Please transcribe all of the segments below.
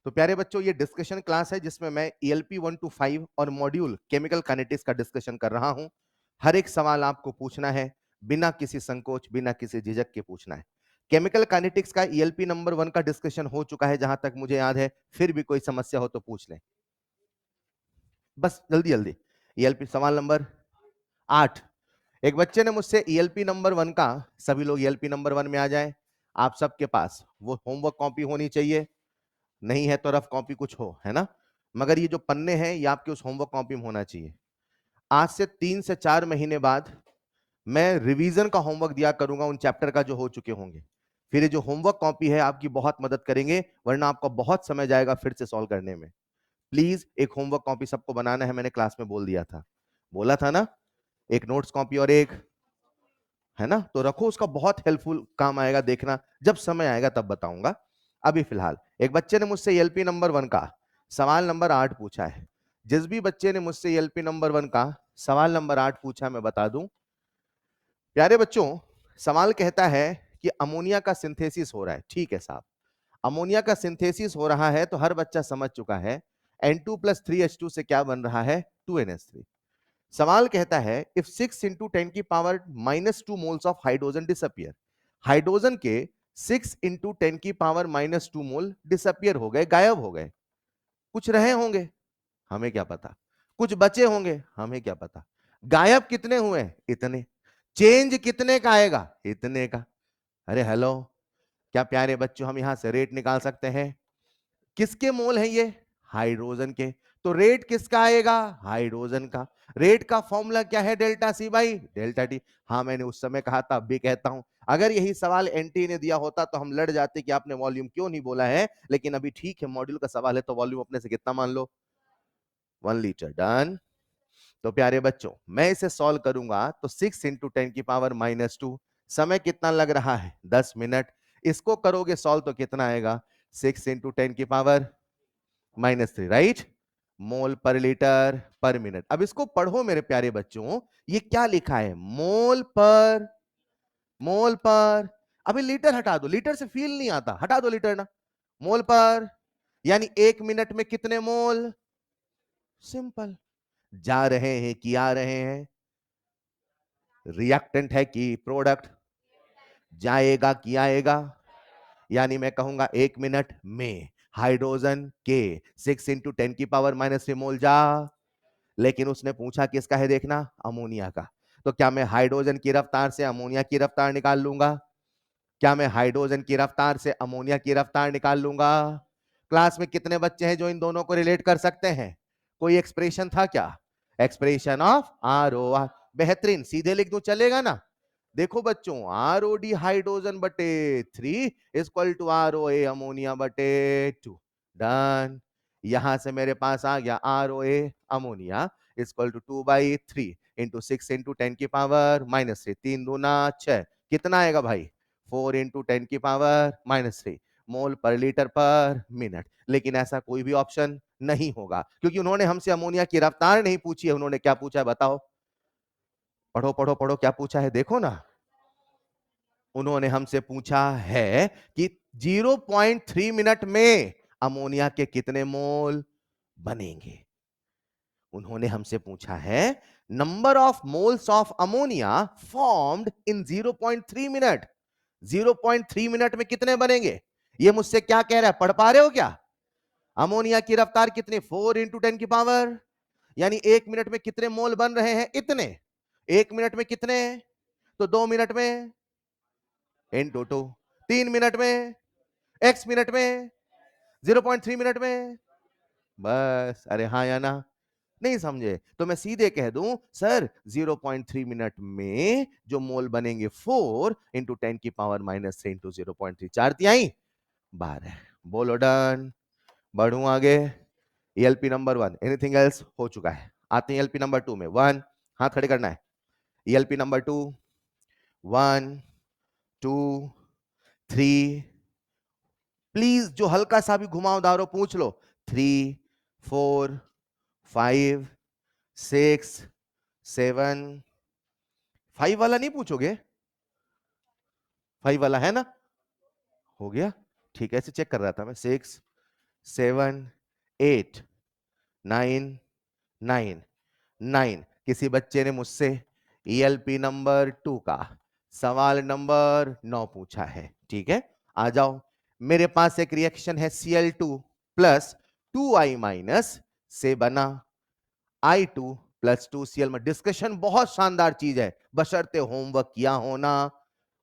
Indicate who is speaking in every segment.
Speaker 1: तो प्यारे बच्चों, ये डिस्कशन क्लास है जिसमें मैं ELP 1 to 5 और मॉड्यूल केमिकल काइनेटिक्स का डिस्कशन कर रहा हूं। हर एक सवाल आपको पूछना है, बिना किसी संकोच, बिना किसी झिझक के पूछना है। केमिकल काइनेटिक्स का ELP नंबर 1 का डिस्कशन हो चुका है जहां तक मुझे याद है, फिर भी कोई समस्या हो तो पूछ लें, बस जल्दी जल्दी। ELP सवाल नंबर 8। एक बच्चे ने मुझसे ELP नंबर 1 का, सभी लोग ELP नंबर 1 में आ जाएं। आप सबके पास वो होमवर्क कॉपी होनी चाहिए, नहीं है तो रफ कॉपी कुछ हो, है ना। मगर ये जो पन्ने हैं ये आपके उस होमवर्क कॉपी में होना चाहिए। आज से 3 से 4 महीने बाद मैं रिवीजन का होमवर्क दिया करूंगा उन चैप्टर का जो हो चुके होंगे। फिर ये जो होमवर्क कॉपी है आपकी बहुत मदद करेंगे, वरना आपका बहुत समय जाएगा फिर से सॉल्व करने में। प्लीज एक होमवर्क कॉपी सबको बनाना है, मैंने क्लास में बोल दिया था, बोला था ना। एक नोट्स कॉपी और एक, है ना, तो रखो, उसका बहुत हेल्पफुल काम आएगा, देखना जब समय आएगा तब बताऊंगा। अभी फिलहाल एक बच्चे ने मुझसे ELP नंबर 1 का सवाल नंबर 8 पूछा है। जिस भी बच्चे ने मुझसे ELP नंबर 1 का सवाल नंबर 8 पूछा, मैं बता दूं प्यारे बच्चों, सवाल कहता है कि अमोनिया का सिंथेसिस हो रहा है। ठीक है साहब, अमोनिया का सिंथेसिस हो रहा है तो हर बच्चा समझ चुका है N2 + 3H2 से क्या बन रहा है, 2NH3। सवाल कहता है if 6 × 10⁻² moles of hydrogen disappear, hydrogen के 6 × 10⁻² मोल डिसअपियर हो गए, गायब हो गए। कुछ रहे होंगे, हमें क्या पता, कुछ बचे होंगे, हमें क्या पता। गायब कितने हुए, इतने। चेंज कितने का आएगा, इतने का। अरे हेलो, क्या प्यारे बच्चों हम यहां से रेट निकाल सकते हैं? किसके मोल हैं ये, हाइड्रोजन के। तो रेट किसका आएगा, हाइड्रोजन का। रेट का फॉर्मूला क्या है, delta C by delta T. हाँ मैंने उस समय कहा था, अब भी कहता हूं, अगर यही सवाल एनटी ने दिया होता तो हम लड़ जाते कि आपने वॉल्यूम क्यों नहीं बोला है, लेकिन अभी ठीक है, मॉड्यूल का सवाल है तो वॉल्यूम अपने से कितना मान लो, 1 लीटर। डन। तो प्यारे बच्चों मैं इसे सॉल्व करूंगा तो 6 × 10⁻², समय कितना लग रहा है, 10 मिनट। इसको करोगे सॉल्व तो कितना आएगा, 6 × 10⁻³ राइट, मोल पर लीटर पर मिनट। अब इसको पढ़ो मेरे प्यारे बच्चों, ये क्या लिखा है, मोल पर, मोल पर। अभी लीटर हटा दो, लीटर से फील नहीं आता, हटा दो लीटर ना। मोल पर यानी 1 मिनट में कितने मोल, सिंपल। जा रहे हैं कि आ रहे हैं, रिएक्टेंट है कि प्रोडक्ट, जाएगा कि आएगा, यानी मैं कहूंगा 1 मिनट में हाइड्रोजन के 6 × 10⁻³ मोल जा। लेकिन उसने पूछा किसका है, देखना अमोनिया का। तो क्या मैं हाइड्रोजन की रफ्तार से अमोनिया की रफ्तार निकाल लूंगा, क्या मैं हाइड्रोजन की रफ्तार से अमोनिया की रफ्तार निकाल लूंगा? क्लास में कितने बच्चे हैं जो इन दोनों को रिलेट कर सकते हैं? कोई एक्सप्रेशन था क्या, एक्सप्रेशन ऑफ ROR। बेहतरीन, सीधे लिख दूं चलेगा ना। देखो बच्चों, ROD हाइड्रोजन बटे 3 = ROA अमोनिया बटे 2। डन। यहां से मेरे पास आ गया ROA अमोनिया = 2/3 × 6 × 10⁻³ 3 दूना 6, कितना आएगा भाई, 4 × 10⁻³ मोल पर लीटर पर मिनट। लेकिन ऐसा कोई भी ऑप्शन नहीं होगा, क्योंकि उन्होंने हमसे अमोनिया की रफ्तार नहीं पूछी है, उन्होंने क्या पूछा है बताओ, पढ़ो पढ़ो पढ़ो, क्या पूछा है देखो ना। उन्होंने हमसे पूछा है कि 0.3 मिनट में अमोनिया के कितने मोल बनेंगे। उन्होंने हमसे पूछा है number of moles of ammonia formed in 0.3 minute, 0.3 minute में कितने बनेंगे। ये मुझसे क्या कह रहा है, पढ़ पा रहे हो क्या? अमोनिया की रफ्तार कितनी, 4 × 10 की पावर, यानी 1 मिनट में कितने मोल बन रहे हैं, इतने। 1 मिनट में कितने, तो 2 मिनट में × 2, 3 मिनट में, x मिनट में, 0.3 मिनट में। बस, अरे हाँ या ना, नहीं समझे तो मैं सीधे कह दूं सर 0.3 मिनट में जो मोल बनेंगे 4 × 10⁻³ × 0.3, 4 तिहाई 12। बोलो डन। बढ़ूं आगे, ELP नंबर 1, एनीथिंग एल्स, हो चुका है। आते हैं ELP नंबर 2 में। 1, हाथ खड़े करना है। ELP नंबर 2, 1 2 3, प्लीज जो हल्का सा भी घुमावदार हो पूछ लो, 3 4 5 6 7। 5 वाला नहीं पूछोगे, 5 वाला है ना, हो गया ठीक है, ऐसे चेक कर रहा था मैं। 6 7 8 9 9 9। किसी बच्चे ने मुझसे ELP नंबर 2 का सवाल नंबर 9 पूछा है, ठीक है, आ जाओ। मेरे पास एक रिएक्शन है Cl2 प्लस 2I माइनस से बना I2 प्लस 2Cl में। डिस्कशन बहुत शानदार चीज है, बशर्ते होमवर्क किया होना।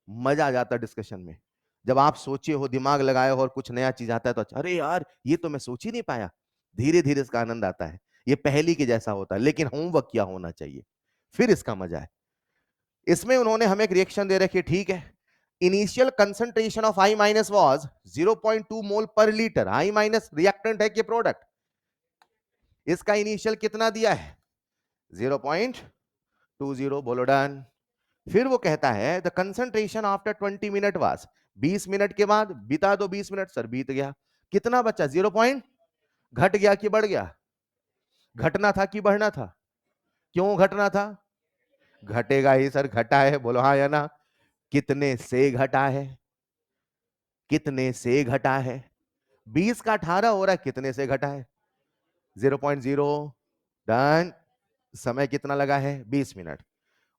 Speaker 1: मजा आ जाता है डिस्कशन में, जब आप सोचे हो, दिमाग लगाए हो और कुछ नया चीज आता है तो अच्छा, अरे यार ये तो मैं सोच ही नहीं पाया। धीरे धीरे इसका आनंद आता है। ये पहली के जैसा होता है, लेकिन होमवर्क किया होना चाहिए, फिर इसका मजा है। इसमें उन्होंने हमें एक रिएक्शन दे रखी है, ठीक है। Initial concentration of I minus was 0.2 मोल पर लीटर। I माइनस रिएक्टेंट है कि प्रोडक्ट? इसका इनिशियल कितना दिया है? 0.20। बोलो डन। फिर वो कहता है the concentration after 20 minute was, 20 minute के बाद बिता दो 20 मिनट। सर बीत गया, कितना बचा? 0 पॉइंट। घट गया कि बढ़ गया? घटना था कि बढ़ना था? क्यों घटना था? घटेगा ही सर, घटा है। बोलो हाँ या ना। कितने से घटा है? कितने से घटा है? 20 का 18 हो रहा है, कितने से घटा है? 0.0। डन। समय कितना लगा है? 20 मिनट।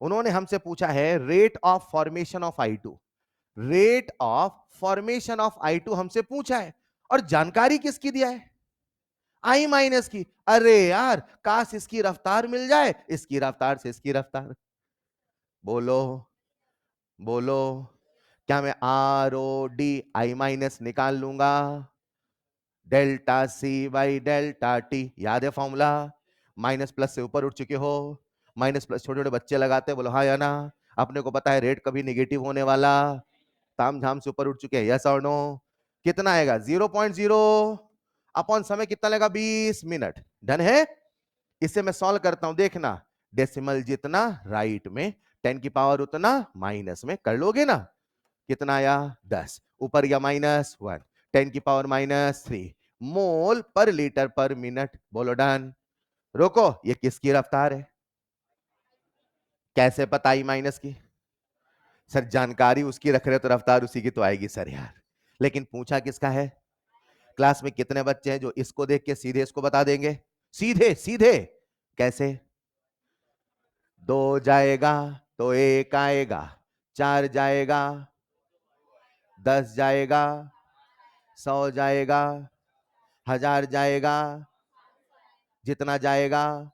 Speaker 1: उन्होंने हमसे पूछा है rate of formation of I2। Rate of formation of I2 हमसे पूछा है, और जानकारी किसकी दिया है? I माइनस की। अरे यार काश इसकी रफ्तार मिल जाए, इसकी रफ्तार से इसकी रफ्तार। बोलो बोलो, क्या मैं ROD I माइनस निकाल लूंगा? Delta C by delta T, याद है फॉर्मूला? माइनस प्लस से ऊपर उठ चुके हो। माइनस प्लस छोटे छोटे बच्चे लगाते हैं, बोलो हाँ या ना। अपने को पता है रेट कभी निगेटिव होने वाला। ताम झाम से ऊपर उठ चुके हैं, यस और नो? कितना आएगा? 0.0 अपॉन समय कितना लगेगा? 20 मिनट। डन है। इसे मैं सॉल्व करता हूं, देखना। डेसिमल जितना राइट में, 10 की पावर उतना माइनस में, कर लोगे ना? कितना आया? 10। ऊपर गया -1, 10 की पावर -3 मोल पर लीटर पर मिनट। बोलो डन। रोको, ये किसकी रफ्तार है? कैसे पता I माइनस की? सर जानकारी उसकी रख रहे तो रफ्तार उसी की तो आएगी सर यार। लेकिन पूछा किसका है? क्लास में कितने बच्चे हैं जो इसको देख के सीधे इसको बता देंगे? सीधे सीधे कैसे? 2 जाएगा तो 1 आएगा, 4 जाएगा, 10 जाएगा, 100 जाएगा, 1000 जाएगा, जितना जाएगा,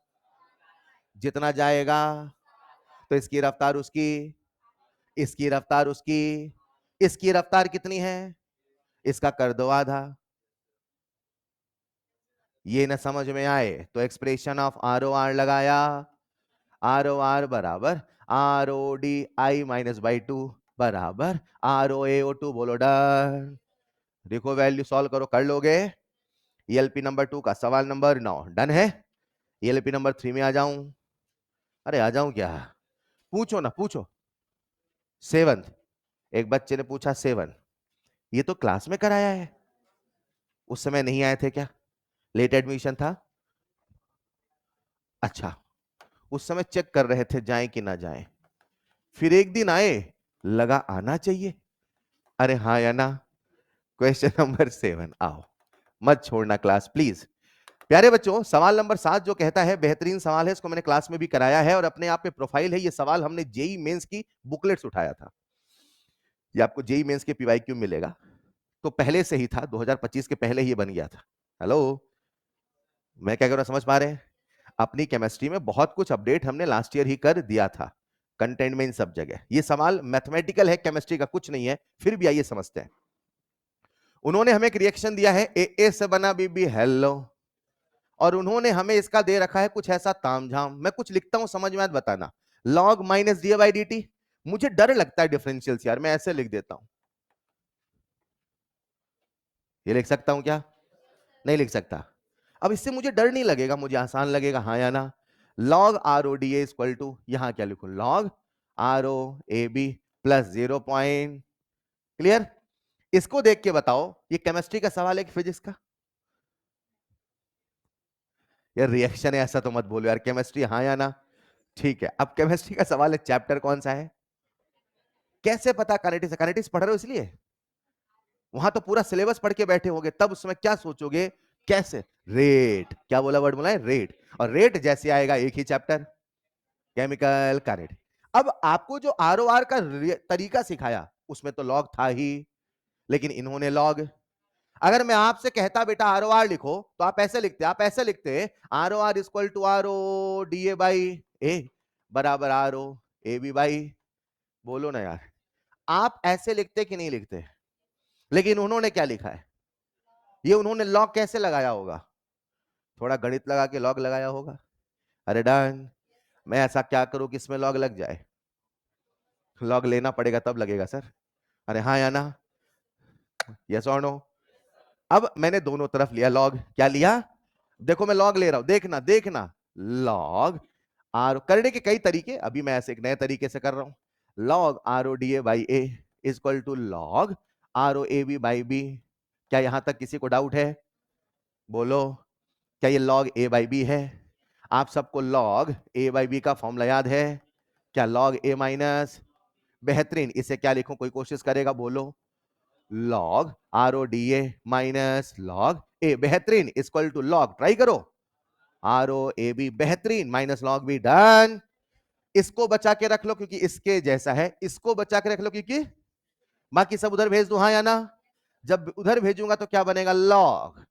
Speaker 1: जितना जाएगा। तो इसकी रफ्तार उसकी, इसकी रफ्तार उसकी, इसकी रफ्तार कितनी है? इसका कर दो आधा। ये ना समझ में आए तो एक्सप्रेशन ऑफ ROR लगाया। ROR बराबर RODI माइनस बाई 2 बराबर ROAO2। बोलो डन। देखो वैल्यू सॉल्व करो, कर लोगे। ELP नंबर 2 का सवाल नंबर 9 डन है। ELP नंबर 3 में आ जाऊं? अरे आ जाऊं क्या? पूछो ना, पूछो। 7। एक बच्चे ने पूछा 7, ये तो क्लास में कराया है। उस समय नहीं आए थे क्या? लेट एडमिशन था? अच्छा, उस समय चेक कर रहे थे जाएं कि ना जाएं। फिर एक दिन आए, लगा आना चाहिए। अरे हाँ या ना? क्वेश्चन नंबर 7 आओ, मत छोड़ना क्लास प्लीज। प्यारे बच्चों, सवाल नंबर 7 जो कहता है, बेहतरीन सवाल है, इसको मैंने क्लास में भी कराया है और अपने आप में प्रोफाइल है। ये सवाल हमने जेई मेंस की बुकलेट्स उठाया था। ये आपको जेई मेंस के PYQ मिलेगा, तो पहले से ही था, 2025 के पहले ही बन गया था। हेलो, मैं क्या कर रहा हूं, समझ पा रहे हैं? अपनी केमिस्ट्री में बहुत कुछ अपडेट हमने लास्ट ईयर ही कर दिया था, कंटेंट में इन सब जगह। ये सवाल मैथमेटिकल है, केमिस्ट्री का कुछ नहीं है, फिर भी आइए समझते हैं। उन्होंने हमें एक रिएक्शन दिया है, ए से बना बीबी हेलो, और उन्होंने हमें इसका दे रखा है कुछ ऐसा तामझाम। मैं कुछ लिखता हूं, समझ में आए बताना। Log minus D by D T. मुझे डर लगता है डिफरेंशियल से यार, मैं ऐसे लिख देता हूं। ये लिख सकता हूं क्या? नहीं लिख सकता। अब इससे मुझे डर नहीं लगेगा, मुझे आसान लगेगा, हाँ या ना? लॉग RODA इक्वल टू, यहां क्या लिखूं? Log ROAB plus 0 point. Clear? इसको देख के बताओ ये केमिस्ट्री का सवाल है कि फिजिक्स का? यार रिएक्शन है ऐसा तो मत बोलो यार, केमिस्ट्री हाँ या ना? ठीक है, अब केमिस्ट्री का सवाल है, चैप्टर कौन सा है? कैसे पता काइनेटिक्स? काइनेटिक्स पढ़ रहे हो इसलिए? वहां तो पूरा सिलेबस पढ़ के बैठे होगे, तब उसमें क्या सोचोगे, कैसे रेट, क्या बोला वर्ड बोला है रेट, और रेट जैसे आएगा एक ही चैप्टर केमिकल का रेट। अब आपको जो आरओआर का तरीका सिखाया उसमें तो लॉग था ही, लेकिन इन्होंने लॉग, अगर मैं आपसे कहता बेटा आर ओ आर लिखो तो आप ऐसे लिखते, आप ऐसे लिखते R O R equal to R O D A by A बराबर R O A B by, बोलो ना यार, आप ऐसे लिखते कि नहीं लिखते? लेकिन उन्होंने क्या लिखा है, ये उन्होंने लॉग कैसे लगाया होगा, थोड़ा गणित लगा के लॉग लगाया होगा। अरे डन, मैं ऐसा क्या करूं कि इसमें लॉग लग जाए, लॉग लेना पड़ेगा तब लगेगा सर। अरे हाँ या ना, यस और नो। अब मैंने दोनों तरफ लिया लॉग, क्या लिया, देखो मैं लॉग ले रहा हूं, देखना देखना, लॉग आर, करने के कई तरीके, अभी मैं ऐसे एक नए तरीके से कर रहा हूं, log R O D A by A equal to log R O A B by B. क्या यहां तक किसी को डाउट है, बोलो, क्या ये लॉग ए बाई बी है? आप सबको लॉग ए बाई बी का फॉर्मूला याद है, क्या लॉग ए माइनस, बेहतरीन, इसे क्या लिखूं, कोई कोशिश करेगा, बोलो, log R O D A minus log A, बेहतरीन, इक्वल टू लॉग, ट्राई करो, आर ओ ए बी, बेहतरीन, माइनस लॉग बी, डन। इसको बचा के रख लो क्योंकि इसके जैसा है, इसको बचा के रख लो क्योंकि बाकी सब उधर भेज दो, हाँ या ना? जब उधर भेजूंगा तो क्या बनेगा, log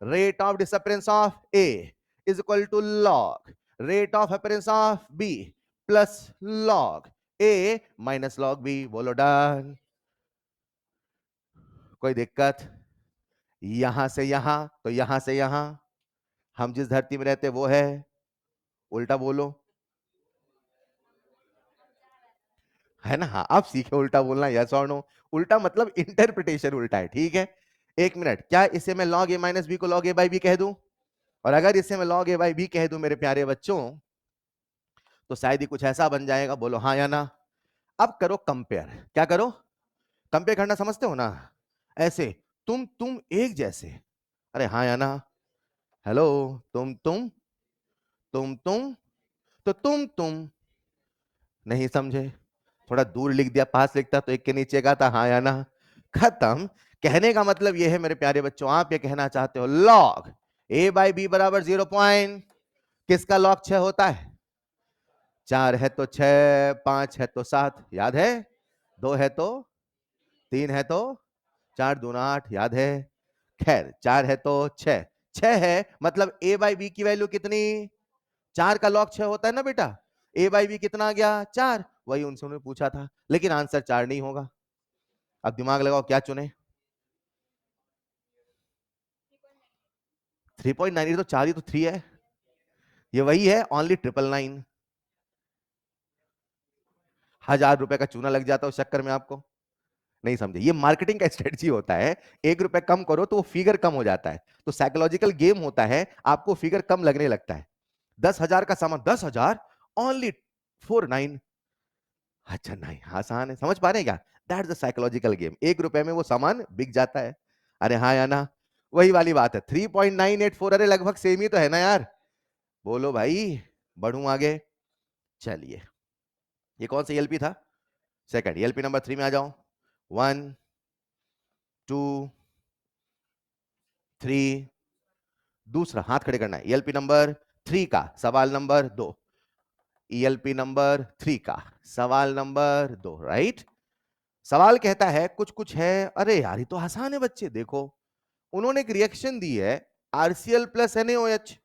Speaker 1: rate of disappearance of A is equal to log rate of appearance of B plus log A minus log B, बोलो डन। कोई दिक्कत? यहां से यहां तो यहां से यहां, हम जिस धरती में रहते वो है, उल्टा बोलो, है ना? हाँ, आप सीखे उल्टा बोलना, यस और नो। उल्टा मतलब इंटरप्रिटेशन उल्टा है, ठीक है। एक मिनट, क्या इसे मैं लॉग ए माइनस बी को लॉग ए बाई बी कह दूं? और अगर इसे मैं log a बाई बी कह दूं मेरे प्यारे बच्चों, तो शायद ही कुछ ऐसा बन जाएगा, बोलो हाँ या ना? अब करो कंपेयर, क्या करो, कंपेयर करना समझते हो ना, ऐसे तुम एक जैसे, अरे हाँ या ना, हेलो, तुम तो तुम नहीं समझे, थोड़ा दूर लिख दिया, पास लिखता तो एक के नीचे का था, हाँ या ना, खत्म। कहने का मतलब यह है मेरे प्यारे बच्चों, आप ये कहना चाहते हो लॉग ए बाई बी बराबर 0 पॉइंट, किसका लॉग 6 होता है, 4 है तो 6, 5 है तो 7, याद है, 2 है तो, 3 है तो, 4 दूना 8, याद है, खैर 4 है तो 6, 6 है मतलब ए बाई बी की वैल्यू कितनी, 4 का लॉग 6 होता है ना बेटा, ए बाई बी कितना आ गया, 4, वही उनसे उन्होंने पूछा था, लेकिन आंसर 4 नहीं होगा। अब दिमाग लगाओ, क्या चुने, 3.9, ये तो 4 ही तो 3 है, ये वही है ओनली 999, 1000 रुपए का चूना लग जाता है उस चक्कर में, आपको नहीं समझे, ये मार्केटिंग का स्ट्रेटजी होता है, 1 रुपए कम करो तो वो फिगर कम हो जाता है, तो साइकोलॉजिकल गेम होता है, आपको फिगर कम लगने लगता है। 10,000 का सामान 10,000 ओनली 49, अच्छा नहीं, आसान है, समझ पा रहे हैं क्या, दैट्स द साइकोलॉजिकल गेम, 1 रुपए में वो सामान बिक जाता है। अरे हाँ या ना, वही वाली बात है, 3.984, अरे लगभग सेम ही तो है ना यार, बोलो भाई, बढ़ू आगे, चलिए, ये कौन सा एलपी था, सेकंड, एलपी नंबर 3 में आ जाओ, 1 2 3, दूसरा हाथ खड़े करना है, ईएलपी नंबर 3 का सवाल नंबर 2, ईएलपी नंबर 3 का सवाल नंबर 2, राइट। सवाल कहता है कुछ कुछ है, अरे यार ये तो आसान है बच्चे, देखो उन्होंने एक रिएक्शन दी है, आरसीएल प्लस एनएओएच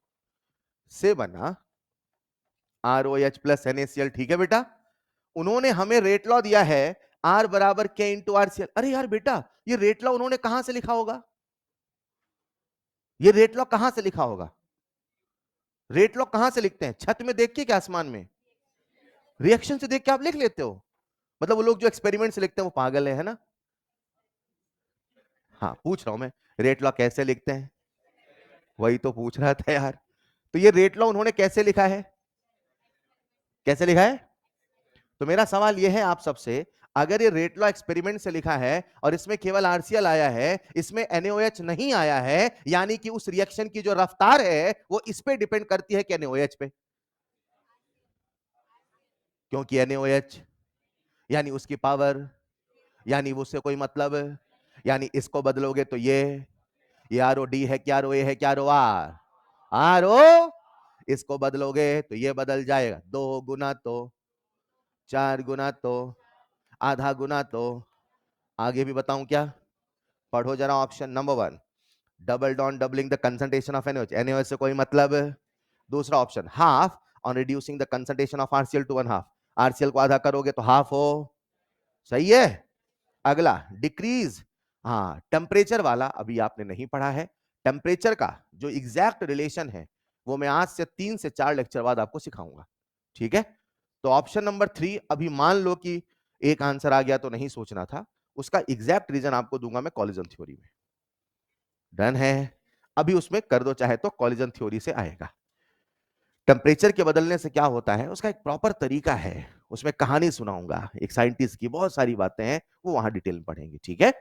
Speaker 1: से बना आरओएच प्लस एनएसीएल, ठीक है बेटा, उन्होंने हमें रेट लॉ दिया है आर बराबर के इंटू आरसीएल, अरे यार बेटा ये रेट लॉ उन्होंने कहां से लिखा होगा, ये रेट लॉ कहां से लिखा होगा, रेट लॉ कहां से लिखते हैं, छत में देख के क्या आसमान में, रिएक्शन से देख के आप लिख लेते हो, मतलब वो लोग जो एक्सपेरिमेंट से लिखते हैं वो पागल है ना? हाँ पूछ रहा हूं मैं, रेट लॉ कैसे लिखते हैं, वही तो पूछ रहा था यार, तो ये रेट लॉ उन्होंने कैसे लिखा है, कैसे लिखा है, तो मेरा सवाल ये है आप सबसे, अगर ये रेट लॉ एक्सपेरिमेंट से लिखा है और इसमें केवल आरसीएल आया है, इसमें एनएओएच नहीं आया है, यानी कि उस रिएक्शन की जो रफ्तार है वो इस पे डिपेंड करती है कि एनएओएच पे, क्योंकि एनएओएच यानी उसकी पावर, यानी उससे कोई मतलब, यानी इसको बदलोगे तो ये आर ओ डी है क्या, रो ए है क्या, रो आर आर ओ, इसको बदलोगे तो ये बदल जाएगा, 2 गुना तो, 4 गुना तो, आधा गुना तो, आगे भी बताऊं क्या, पढ़ो जरा option number 1, double on doubling the concentration of NaOH, NaOH से कोई मतलब। दूसरा option half on reducing the concentration of RCl to 1/2, RCl को आधा करोगे तो हाफ हो, सही है। अगला डिक्रीज, हाँ टेम्परेचर वाला अभी आपने नहीं पढ़ा है, टेम्परेचर का जो एग्जैक्ट रिलेशन है वो मैं आज से 3 से 4 लेक्चर बाद आपको सिखाऊंगा, ठीक है। तो ऑप्शन नंबर 3 अभी मान लो कि एक आंसर आ गया तो नहीं सोचना था, उसका एग्जैक्ट रीजन आपको दूंगा मैं कॉलिजन थ्योरी में। डन है, अभी उसमें कर दो चाहे तो, कॉलिजन थ्योरी से आएगा। टेम्परेचर के बदलने से क्या होता है उसका एक प्रॉपर तरीका है, उसमें कहानी सुनाऊंगा एक साइंटिस्ट की, बहुत सारी बातें हैं वो वहां डिटेल में पढ़ेंगे, ठीक है।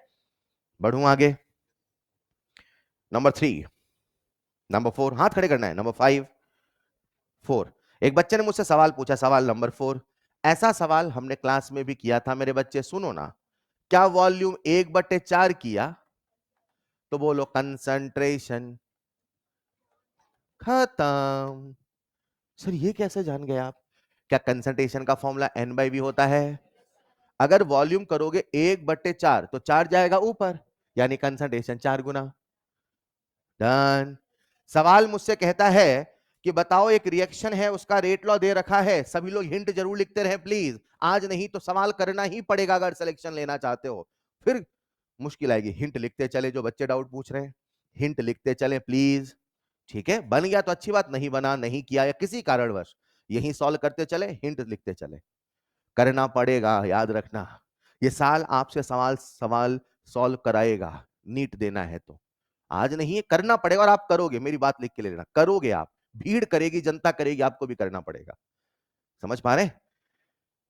Speaker 1: बढ़ूं आगे, नंबर 3, नंबर 4, हाथ खड़े करना है, नंबर 5, 4। एक बच्चे ने मुझसे सवाल पूछा, सवाल नंबर 4, ऐसा सवाल हमने क्लास में भी किया था मेरे बच्चे, सुनो ना, क्या वॉल्यूम 1/4 किया तो बोलो कंसंट्रेशन खत्म। सर ये कैसे जान गए आप, क्या कंसंट्रेशन का फॉर्मूला N/V होता है, अगर वॉल्यूम करोगे 1/4 तो 4 जाएगा ऊपर, यानी कंसंट्रेशन 4 गुना। डन। सवाल मुझसे कहता है कि बताओ एक रिएक्शन है उसका रेट लॉ दे रखा है, सभी लोग हिंट जरूर लिखते रहे प्लीज, आज नहीं तो सवाल करना ही पड़ेगा अगर सिलेक्शन लेना चाहते हो, फिर मुश्किल आएगी। हिंट लिखते चले, जो बच्चे डाउट पूछ रहे हैं हिंट लिखते चले प्लीज, ठीक है। बन गया तो अच्छी बात, नहीं बना, नहीं किया या किसी कारणवश यही सॉल्व करते चले, हिंट लिखते चले, करना पड़ेगा, याद रखना। ये साल आपसे सवाल सवाल सॉल्व कराएगा, नीट देना है तो आज नहीं है, करना पड़ेगा और आप करोगे, मेरी बात लिख के ले लेना, करोगे आप, भीड़ करेगी, जनता करेगी, आपको भी करना पड़ेगा। समझ पा रहे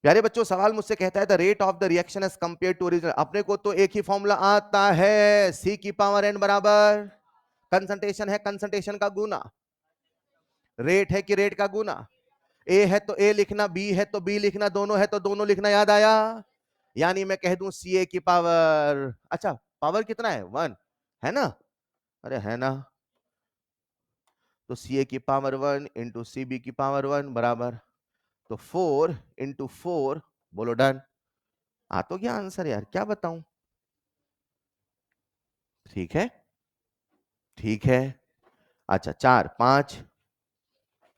Speaker 1: प्यारे बच्चों, सवाल मुझसे कहता है the rate of the reaction as compare to original, अपने को तो एक ही फॉर्मूला आता है, C की पावर n बराबर कंसंट्रेशन है, कंसंट्रेशन का गुना, रेट है कि रेट का गुना, ए है तो ए लिखना, बी है तो बी लिखना, दोनों है तो दोनों लिखना, याद आया। यानी मैं कह दूं CA की पावर, अच्छा पावर कितना है 1 है ना, अरे है ना, तो CA की पावर 1 इंटू CB की पावर 1 बराबर, तो 4 इंटू 4, बोलो डन। आ तो क्या आंसर यार, क्या बताऊं, ठीक है, ठीक है। अच्छा 4 5,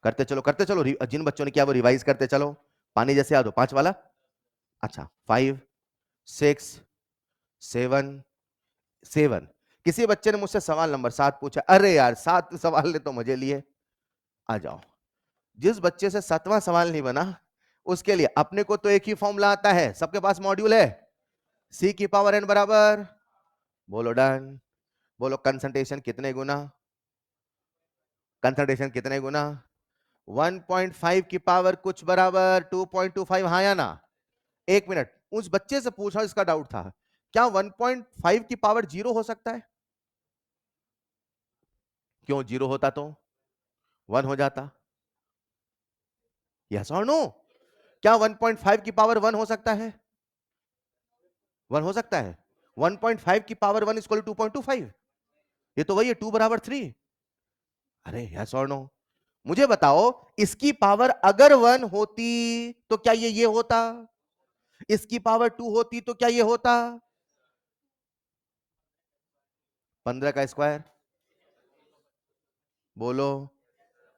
Speaker 1: करते चलो करते चलो, जिन बच्चों ने किया वो रिवाइज करते चलो, पानी जैसे याद हो 5 वाला। अच्छा 5 6 7 7, किसी बच्चे ने मुझसे सवाल नंबर 7 पूछा, अरे यार 7 सवाल ने तो मजे लिए। आ जाओ, जिस बच्चे से 7वां सवाल नहीं बना उसके लिए अपने को तो एक ही फॉर्मूला आता है, सबके पास मॉड्यूल है, C की पावर n बराबर, बोलो डन, बोलो कंसंट्रेशन कितने गुना, कंसंट्रेशन कितने गुना, 1.5 की पावर कुछ बराबर 2.25, हाँ या ना। एक मिनट, उस बच्चे से पूछा, इसका डाउट था, क्या 1.5 की पावर 0 हो सकता है, क्यों 0 होता तो 1 हो जाता, यस और नो, क्या 1.5 की पावर 1 हो सकता है, 1 हो सकता है, 1.5 की पावर 1 इक्वल 2.25, ये तो वही है 2 बराबर 3, अरे यस और नो। मुझे बताओ इसकी पावर अगर 1 होती तो क्या ये होता, इसकी पावर 2 होती तो क्या ये होता, 15 का स्क्वायर, बोलो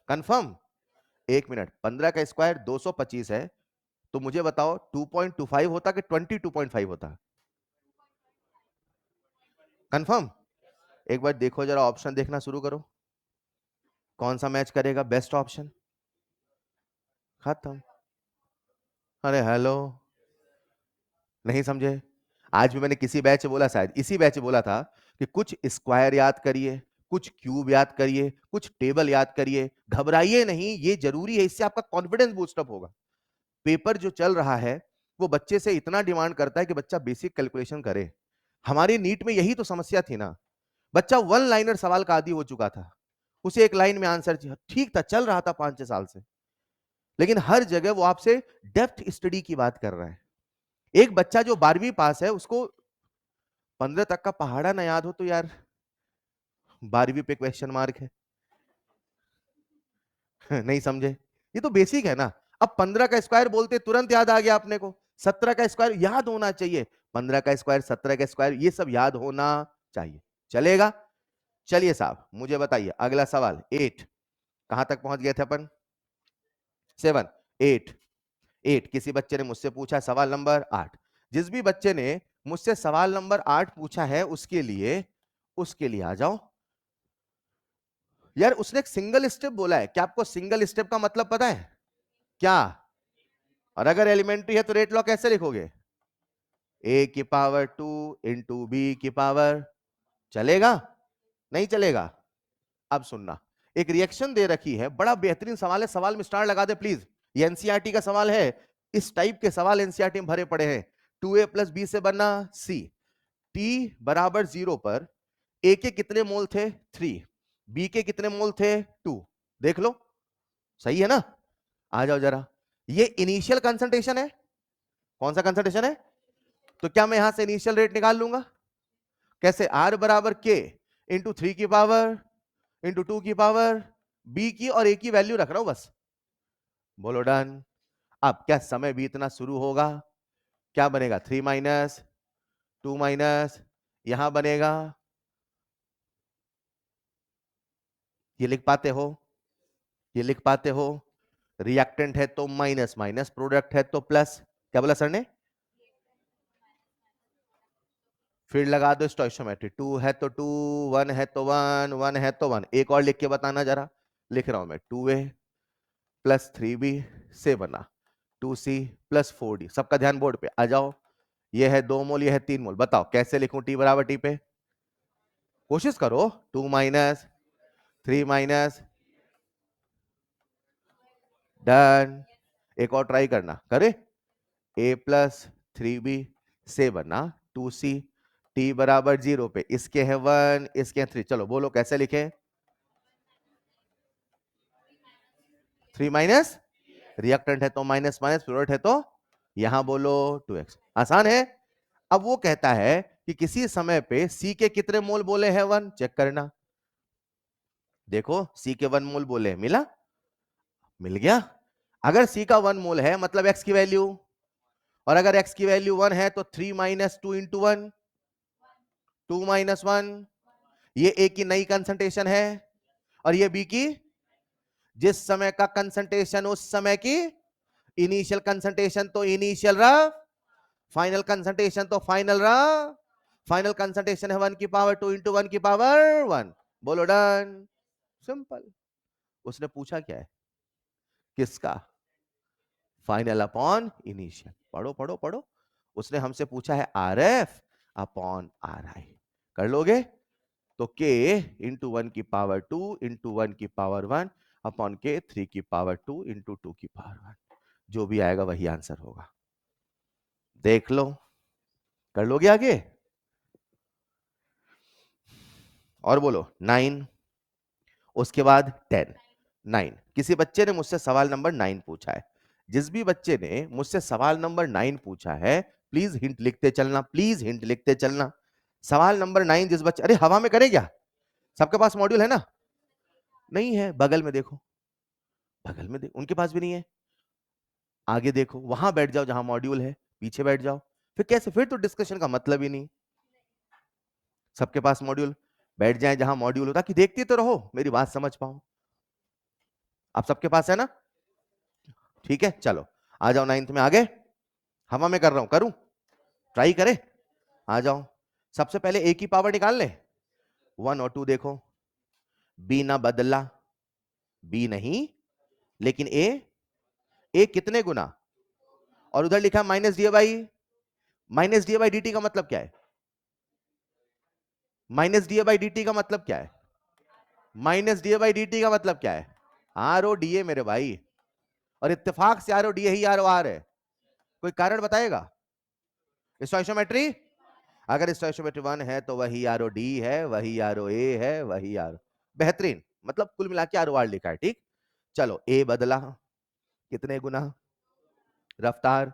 Speaker 1: कंफर्म। एक मिनट, 15 का स्क्वायर 225 है, तो मुझे बताओ 2.25 होता कि 22.5 होता, कंफर्म। एक बार देखो जरा, ऑप्शन देखना शुरू करो, कौन सा मैच करेगा, बेस्ट ऑप्शन, खत्म। अरे हेलो, नहीं समझे, आज भी मैंने किसी बैच से बोला, शायद इसी बैच से बोला था कि कुछ स्क्वायर याद करिए, कुछ क्यूब याद करिए, कुछ टेबल याद करिए, घबराइए नहीं, ये जरूरी है, इससे आपका कॉन्फिडेंस बूस्टअप होगा। पेपर जो चल रहा है वो बच्चे से इतना डिमांड करता है कि बच्चा बेसिक कैलकुलेशन करे, हमारी नीट में यही तो समस्या थी ना, बच्चा वन लाइनर सवाल का आदी हो चुका था, उसे एक लाइन में आंसर ठीक था, चल रहा था 5-6 साल से, लेकिन हर जगह वो आपसे डेप्थ स्टडी की बात कर रहा है। एक बच्चा जो 12वीं पास है उसको 15 तक का पहाड़ा ना याद हो तो यार 12वीं पे क्वेश्चन मार्क है। नहीं समझे? ये तो बेसिक है ना। अब 15 का स्क्वायर बोलते तुरंत याद आ गया अपने को। 17 का स्क्वायर याद होना चाहिए। 15 का स्क्वायर, 17 का स्क्वायर, ये सब याद होना चाहिए। चलेगा? चलिए साहब मुझे बताइए अगला सवाल 8। कहां तक पहुंच गए थे अपन? 7, 8, 8। किसी बच्चे ने मुझसे पूछा सवाल नंबर 8। जिस भी बच्चे ने मुझसे सवाल नंबर 8 पूछा है उसके लिए आ जाओ। यार उसने एक सिंगल स्टेप बोला है। क्या आपको सिंगल स्टेप का मतलब पता है क्या? और अगर एलिमेंट्री है तो रेट लॉ कैसे लिखोगे? ए की पावर 2 इंटू बी की पावर। चलेगा? नहीं चलेगा? अब सुनना, एक रिएक्शन दे रखी है, बड़ा बेहतरीन सवाल है, सवाल में स्टार लगा दे प्लीज। ये एनसीईआरटी का सवाल है। इस टाइप के सवाल एनसीईआरटी में भरे पड़े हैं। 2a प्लस बी से बनना c। t बराबर 0 पर a के कितने मोल थे? 3। b के कितने मोल थे? 2। देख लो, सही है ना? आ जाओ जरा। ये इनिशियल कंसंट्रेशन है। कौन सा कंसंट्रेशन है? तो क्या मैं यहां से इनिशियल रेट निकाल लूंगा? कैसे? R बराबर K इंटू 3 की पावर इंटू 2 की पावर B की और A की वैल्यू रख रहा हूं बस। बोलो डन। अब क्या समय बीतना शुरू होगा? क्या बनेगा? 3 माइनस 2 माइनस, यहां बनेगा, ये लिख पाते हो? ये लिख पाते हो? रिएक्टेंट है तो माइनस माइनस, प्रोडक्ट है तो प्लस। क्या बोला सर ने? फिर लगा दो स्टोइशियोमेट्री। 2 है तो 2, 1 है तो 1, 1 है तो 1। एक और लिख के बताना जरा। लिख रहा हूं मैं, 2a प्लस 3b से बना 2c प्लस 4d। सबका ध्यान बोर्ड पे आ जाओ। ये है 2 मोल, ये है 3 मोल। बताओ कैसे लिखूं t बराबर t पे? कोशिश करो। 2 माइनस 3 माइनस, डन। एक और ट्राई करना, करे? a प्लस 3b से बना 2c, t बराबर 0 पे इसके है 1, इसके है 3। चलो बोलो कैसे लिखें? 3 माइनस, रिएक्टेंट है तो माइनस माइनस, प्रोडक्ट है तो यहां बोलो 2x। आसान है। अब वो कहता है कि किसी समय पे C के कितने मोल बोले हैं? 1। चेक करना, देखो C के 1 मोल बोले, मिला? मिल गया। अगर C का 1 मोल है मतलब x की वैल्यू, और अगर x की वैल्यू 1 है तो 3 माइनस 2 इंटू 1, 2 माइनस 1। ये A की नई कंसंट्रेशन है और ये B की जिस समय का कंसंट्रेशन उस समय की इनिशियल कंसंट्रेशन तो इनिशियल रहा, फाइनल कंसंट्रेशन तो फाइनल रहा। फाइनल कंसंट्रेशन है 1 की पावर 2 इंटू 1 की पावर 1। बोलो डन। सिंपल। उसने पूछा क्या है? किसका? Final upon initial. पढ़ो पढ़ो पढ़ो। उसने हमसे पूछा है RF अपॉन RI। कर लोगे? तो K इंटू 1 की पावर 2 इंटू 1 की पावर 1 अपॉन K 3 की पावर 2 इंटू 2 की पावर 1। जो भी आएगा वही आंसर होगा। देख लो, कर लोगे आगे? और बोलो 9, उसके बाद 10। 9। किसी बच्चे ने मुझसे सवाल नंबर 9 पूछा है। जिस भी बच्चे ने मुझसे सवाल नंबर 9 पूछा है प्लीज हिंट लिखते चलना, प्लीज हिंट लिखते चलना। सवाल नंबर 9 जिस बच्चे, अरे हवा में करें क्या? सबके पास मॉड्यूल है ना? नहीं है? बगल में देखो, बगल में देखो, उनके पास भी नहीं है। आगे देखो, वहां बैठ जाओ जहां मॉड्यूल है, पीछे बैठ जाओ। फिर कैसे? फिर तो डिस्कशन का मतलब ही नहीं। सबके पास मॉड्यूल, बैठ जाए जहां मॉड्यूल हो, ताकि देखते तो रहो, मेरी बात समझ पाओ। आप सबके पास है ना? ठीक है, चलो आ जाओ 9th में। आगे हवा में कर रहा हूं, करूं? ट्राई करें? आ जाओ। सबसे पहले ए की पावर निकाल ले। 1 और 2 देखो, बी ना बदला, बी नहीं, लेकिन ए कितने गुना? और उधर लिखा minus D by D T का मतलब क्या है? Minus D by D T का मतलब क्या है? Minus D by D T का मतलब क्या है? आर ओ डी ए मेरे भाई। और इत्तेफाक से are O D he are O are है। कोई कारण बताएगा? स्टोइशियोमेट्री। अगर स्टोइशियोमेट्री 1 है तो वही आर ओ डी है, वही आर ओ ए है, वही आर। बेहतरीन, मतलब कुल मिला के आर ओ आर लिखा है। ठीक, चलो ए बदला कितने गुना? रफ्तार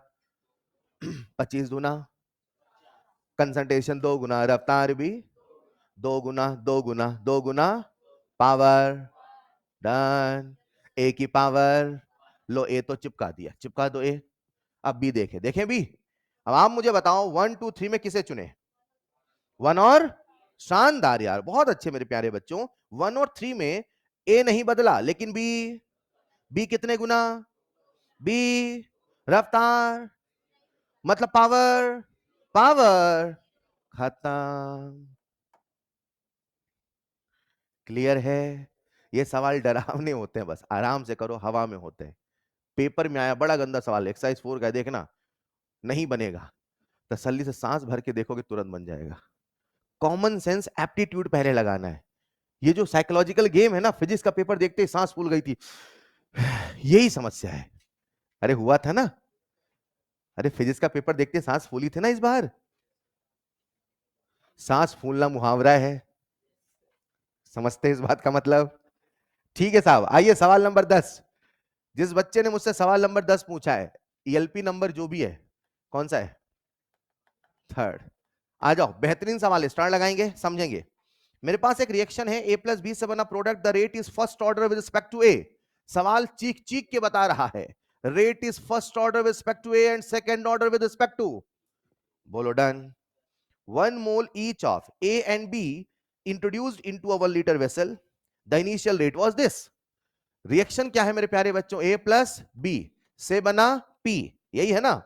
Speaker 1: 25 गुना, कंसंट्रेशन 2 गुना, रफ्तार भी 2 गुना, 2 गुना, 2 गुना, पावर डन। ए की पावर, लो ए तो चिपका दिया, चिपका दो ए। अब बी देखें, देखें बी। अब आप मुझे बताओ 1 2 3 में किसे चुने? 1 और, शानदार यार, बहुत अच्छे मेरे प्यारे बच्चों। 1 और 3 में ए नहीं बदला, लेकिन बी, बी कितने गुना? बी रफ्तार, मतलब पावर, पावर खत्म। क्लियर है? ये सवाल डरावने होते हैं, बस आराम से करो, हवा में होते हैं। पेपर में आया बड़ा गंदा सवाल, एक्सरसाइज 4 का, देखना नहीं बनेगा, तसल्ली से सांस भर के देखोगे तुरंत बन जाएगा। कॉमन सेंस एप्टीट्यूड पहले लगाना है। ये जो साइकोलॉजिकल गेम है ना, फिजिक्स का पेपर देखते ही सांस फूल गई थी, यही समस्या है। अरे हुआ था ना, अरे फिजिक्स का पेपर देखते सांस फूली थी ना इस बार। सांस फूलना मुहावरा है, समझते इस बात का मतलब? ठीक है साहब, आइए सवाल नंबर 10। जिस बच्चे ने मुझसे सवाल नंबर 10 पूछा है, ईएलपी नंबर जो भी है, कौन सा है? 3rd। आ जाओ, बेहतरीन सवाल है, स्टार लगाएंगे, समझेंगे। मेरे पास एक रिएक्शन है, ए प्लस बी से बना product, the rate is first order with respect to A. सवाल चीख चीख के बता रहा है, rate is first order with respect to A and second order with respect to, बोलो done. 1 mole each of A and B introduced into a 1 liter vessel. The initial rate was this. Reaction क्या है मेरे प्यारे बच्चों? A plus B से बना P, यही है ना?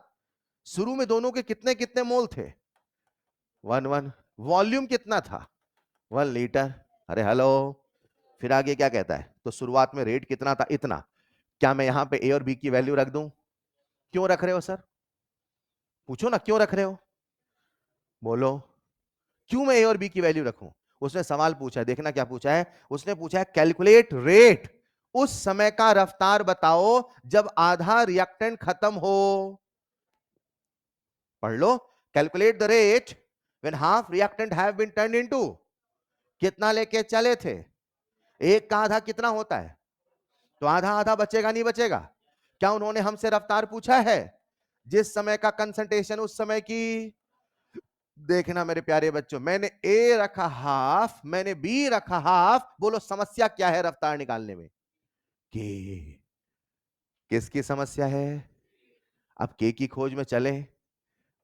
Speaker 1: शुरू में दोनों के कितने कितने मोल थे? 1 1। वॉल्यूम कितना था? 1 लीटर। अरे हेलो, फिर आगे क्या कहता है? तो शुरुआत में रेट कितना था? इतना। क्या मैं यहां पे A और B की वैल्यू रख दूं? क्यों रख रहे हो सर? पूछो ना, क्यों रख रहे हो? बोलो, क्यों मैं ए और बी की वैल्यू रखूं? उसने सवाल पूछा है, देखना क्या पूछा है। उसने पूछा है कैलकुलेट रेट, उस समय का रफ्तार बताओ जब आधा रिएक्टेंट खत्म हो। पढ़ लो, calculate the rate when half reactant have been turned into. कितना लेके चले थे? एक का आधा कितना होता है? तो आधा आधा बचेगा नहीं बचेगा? क्या उन्होंने हमसे रफ्तार पूछा है? जिस समय का कंसंट्रेशन उस समय की। देखना मेरे प्यारे बच्चों, मैंने ए रखा हाफ, मैंने बी रखा हाफ, बोलो समस्या क्या है रफ्तार निकालने में? के। किसकी समस्या है? अब के की खोज में चले,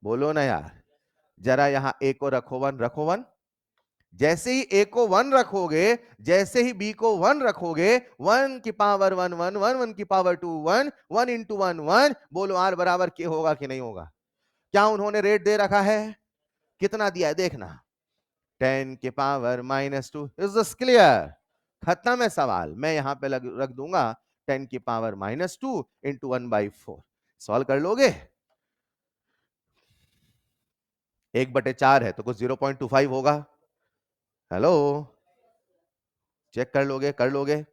Speaker 1: बोलो ना यार। जरा यहां ए को रखो 1, रखो 1। जैसे ही ए को 1 रखोगे, जैसे ही बी को 1 रखोगे, 1 की पावर 1 1 1 1 की पावर 2 1 1 इंटू 1 1, बोलो आर बराबर के होगा कि नहीं होगा? क्या उन्होंने रेट दे रखा है? कितना दिया है देखना, 10 के पावर -2। Is this clear? खत्म है सवाल। मैं यहां पे रख दूंगा 10 की पावर -2 इंटू 1/4। सॉल्व कर लोगे? 1/4 है तो कुछ 0.25 होगा। हेलो, चेक कर लोगे? कर लोगे?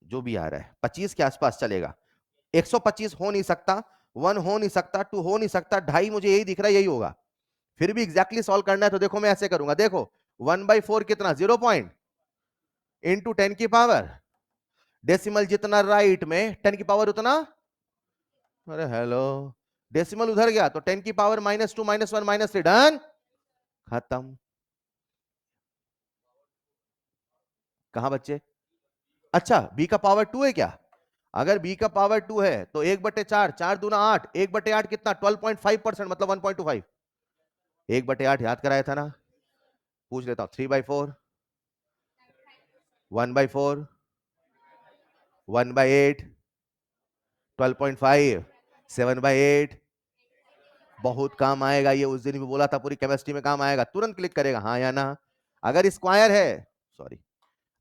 Speaker 1: जो भी आ रहा है 25 के आसपास चलेगा। 125 हो नहीं सकता, 1 हो नहीं सकता, 2 हो नहीं सकता, 2.5 मुझे यही दिख रहा है, यही होगा। फिर भी एग्जैक्टली सॉल्व करना है तो देखो मैं ऐसे करूंगा, देखो 1/4 कितना? 0 पॉइंट इंटू 10 की पावर, डेसिमल जितना राइट में 10 की पावर उतना। अरे हेलो, डेसिमल उधर गया तो 10 की पावर -2 -1 -3, डन, खत्म। कहां बच्चे? अच्छा, बी का पावर 2 है क्या? अगर बी का पावर 2 है तो 1/4, 4 दूना 8, 1/8 कितना? 12.5%, मतलब 1.25। 1/8 याद कराया था ना? पूछ लेता हूं, 3/4, 1/4, 1/8, 12.5, 7/8। बहुत काम आएगा ये, उस दिन भी बोला था, पूरी केमिस्ट्री में काम आएगा, तुरंत क्लिक करेगा हाँ या ना। अगर स्क्वायर है, सॉरी,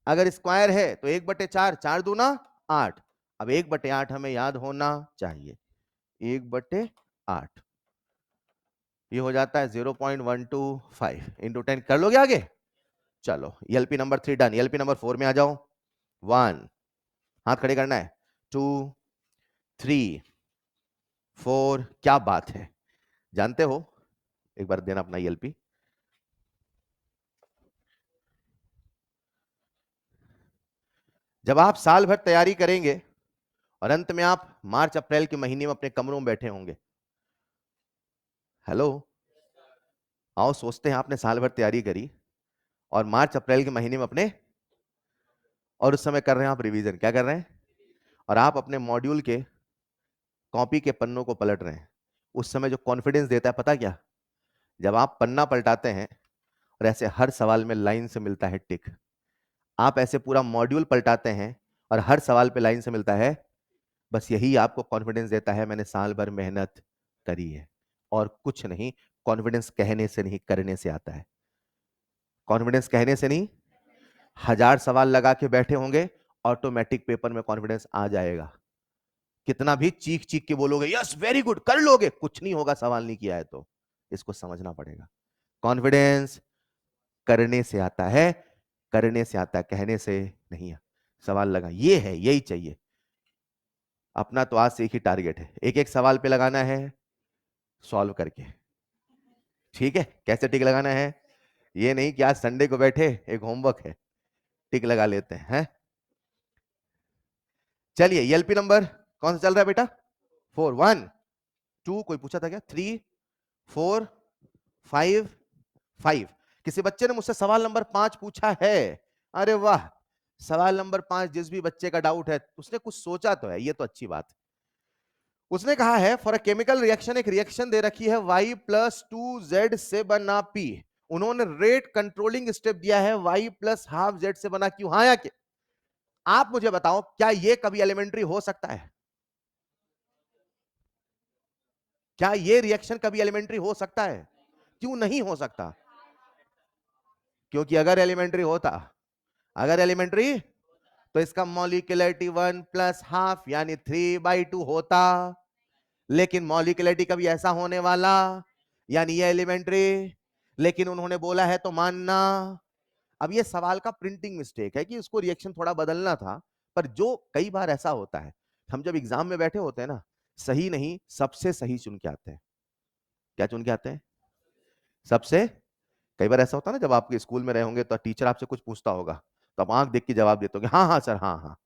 Speaker 1: अगर स्क्वायर है तो 1/4, 4 दूना 8। अब 1/8 हमें याद होना चाहिए, 1/8 ये हो जाता है 0.125 इंटू 10। कर लोगे आगे? चलो, LP number 3 done. LP number 4 में आ जाओ। 1, हाथ खड़े करना है, 2, 3, 4। क्या बात है, जानते हो? एक बार देना अपना एलपी। जब आप साल भर तैयारी करेंगे और अंत में आप मार्च अप्रैल के महीने में अपने कमरों में बैठे होंगे, हेलो, आओ सोचते हैं, आपने साल भर तैयारी करी और मार्च अप्रैल के महीने में अपने, और उस समय कर रहे हैं आप रिवीजन, क्या कर रहे हैं, और आप अपने मॉड्यूल के कॉपी के पन्नों को पलट रहे हैं। उस समय जो कॉन्फिडेंस देता है पता क्या, जब आप पन्ना पलटाते हैं और ऐसे हर सवाल में लाइन से मिलता है टिक, आप ऐसे पूरा मॉड्यूल पलटाते हैं और हर सवाल पे लाइन से मिलता है, बस यही आपको कॉन्फिडेंस देता है मैंने साल भर मेहनत करी है। और कुछ नहीं, कॉन्फिडेंस कहने से नहीं करने से आता है। कॉन्फिडेंस कहने से नहीं, 1000 सवाल लगा के बैठे होंगे, ऑटोमेटिक पेपर में कॉन्फिडेंस आ जाएगा। कितना भी चीख चीख के बोलोगे यस वेरी गुड कर लोगे, कुछ नहीं होगा सवाल नहीं किया है तो। इसको समझना पड़ेगा। कॉन्फिडेंस करने से आता है, करने से आता है, कहने से नहीं। सवाल लगा, ये है, यही चाहिए। अपना तो आज से एक ही टारगेट है, एक एक सवाल पे लगाना है सॉल्व करके। ठीक है, कैसे टिक लगाना है, ये नहीं कि आज संडे को बैठे एक होमवर्क है टिक लगा लेते हैं। चलिए एलपी नंबर कौन सा चल रहा है बेटा, 4 1 2, कोई पूछा था क्या, 3 4 5 5। किसी बच्चे ने मुझसे सवाल नंबर 5 पूछा है। अरे वाह, सवाल नंबर 5 जिस भी बच्चे का डाउट है उसने कुछ सोचा तो है, ये तो अच्छी बात। उसने कहा है फॉर अ केमिकल रिएक्शन, एक रिएक्शन दे रखी है y+2z से बना p, उन्होंने रेट कंट्रोलिंग स्टेप दिया है y+12z से बना q। हाँ या क्या, आप मुझे बताओ क्या ये कभी एलिमेंट्री हो सकता है, क्या ये रिएक्शन कभी एलिमेंट्री हो सकता है, क्यों नहीं हो सकता, क्योंकि अगर एलिमेंट्री होता, अगर एलिमेंट्री तो इसका मॉलिक्यूलरिटी 1+12 यानी 3/2 होता, लेकिन मॉलिक्यूलरिटी कभी ऐसा होने वाला, यानी ये एलिमेंट्री, लेकिन उन्होंने बोला है तो मानना। अब ये सवाल का प्रिंटिंग मिस्टेक है कि उसको रिएक्शन थोड़ा बदलना था, पर जो कई बार ऐसा होता है, हम जब एग्जाम में बैठे होते हैं ना, सही नहीं सबसे सही चुन के आते हैं। क्या चुन के आते हैं, सबसे। कई बार ऐसा होता है ना, जब आपके स्कूल में रहे होंगे तो टीचर आपसे कुछ पूछता होगा तो आप आंख देख के जवाब देते होंगे हाँ हाँ सर हाँ हाँ।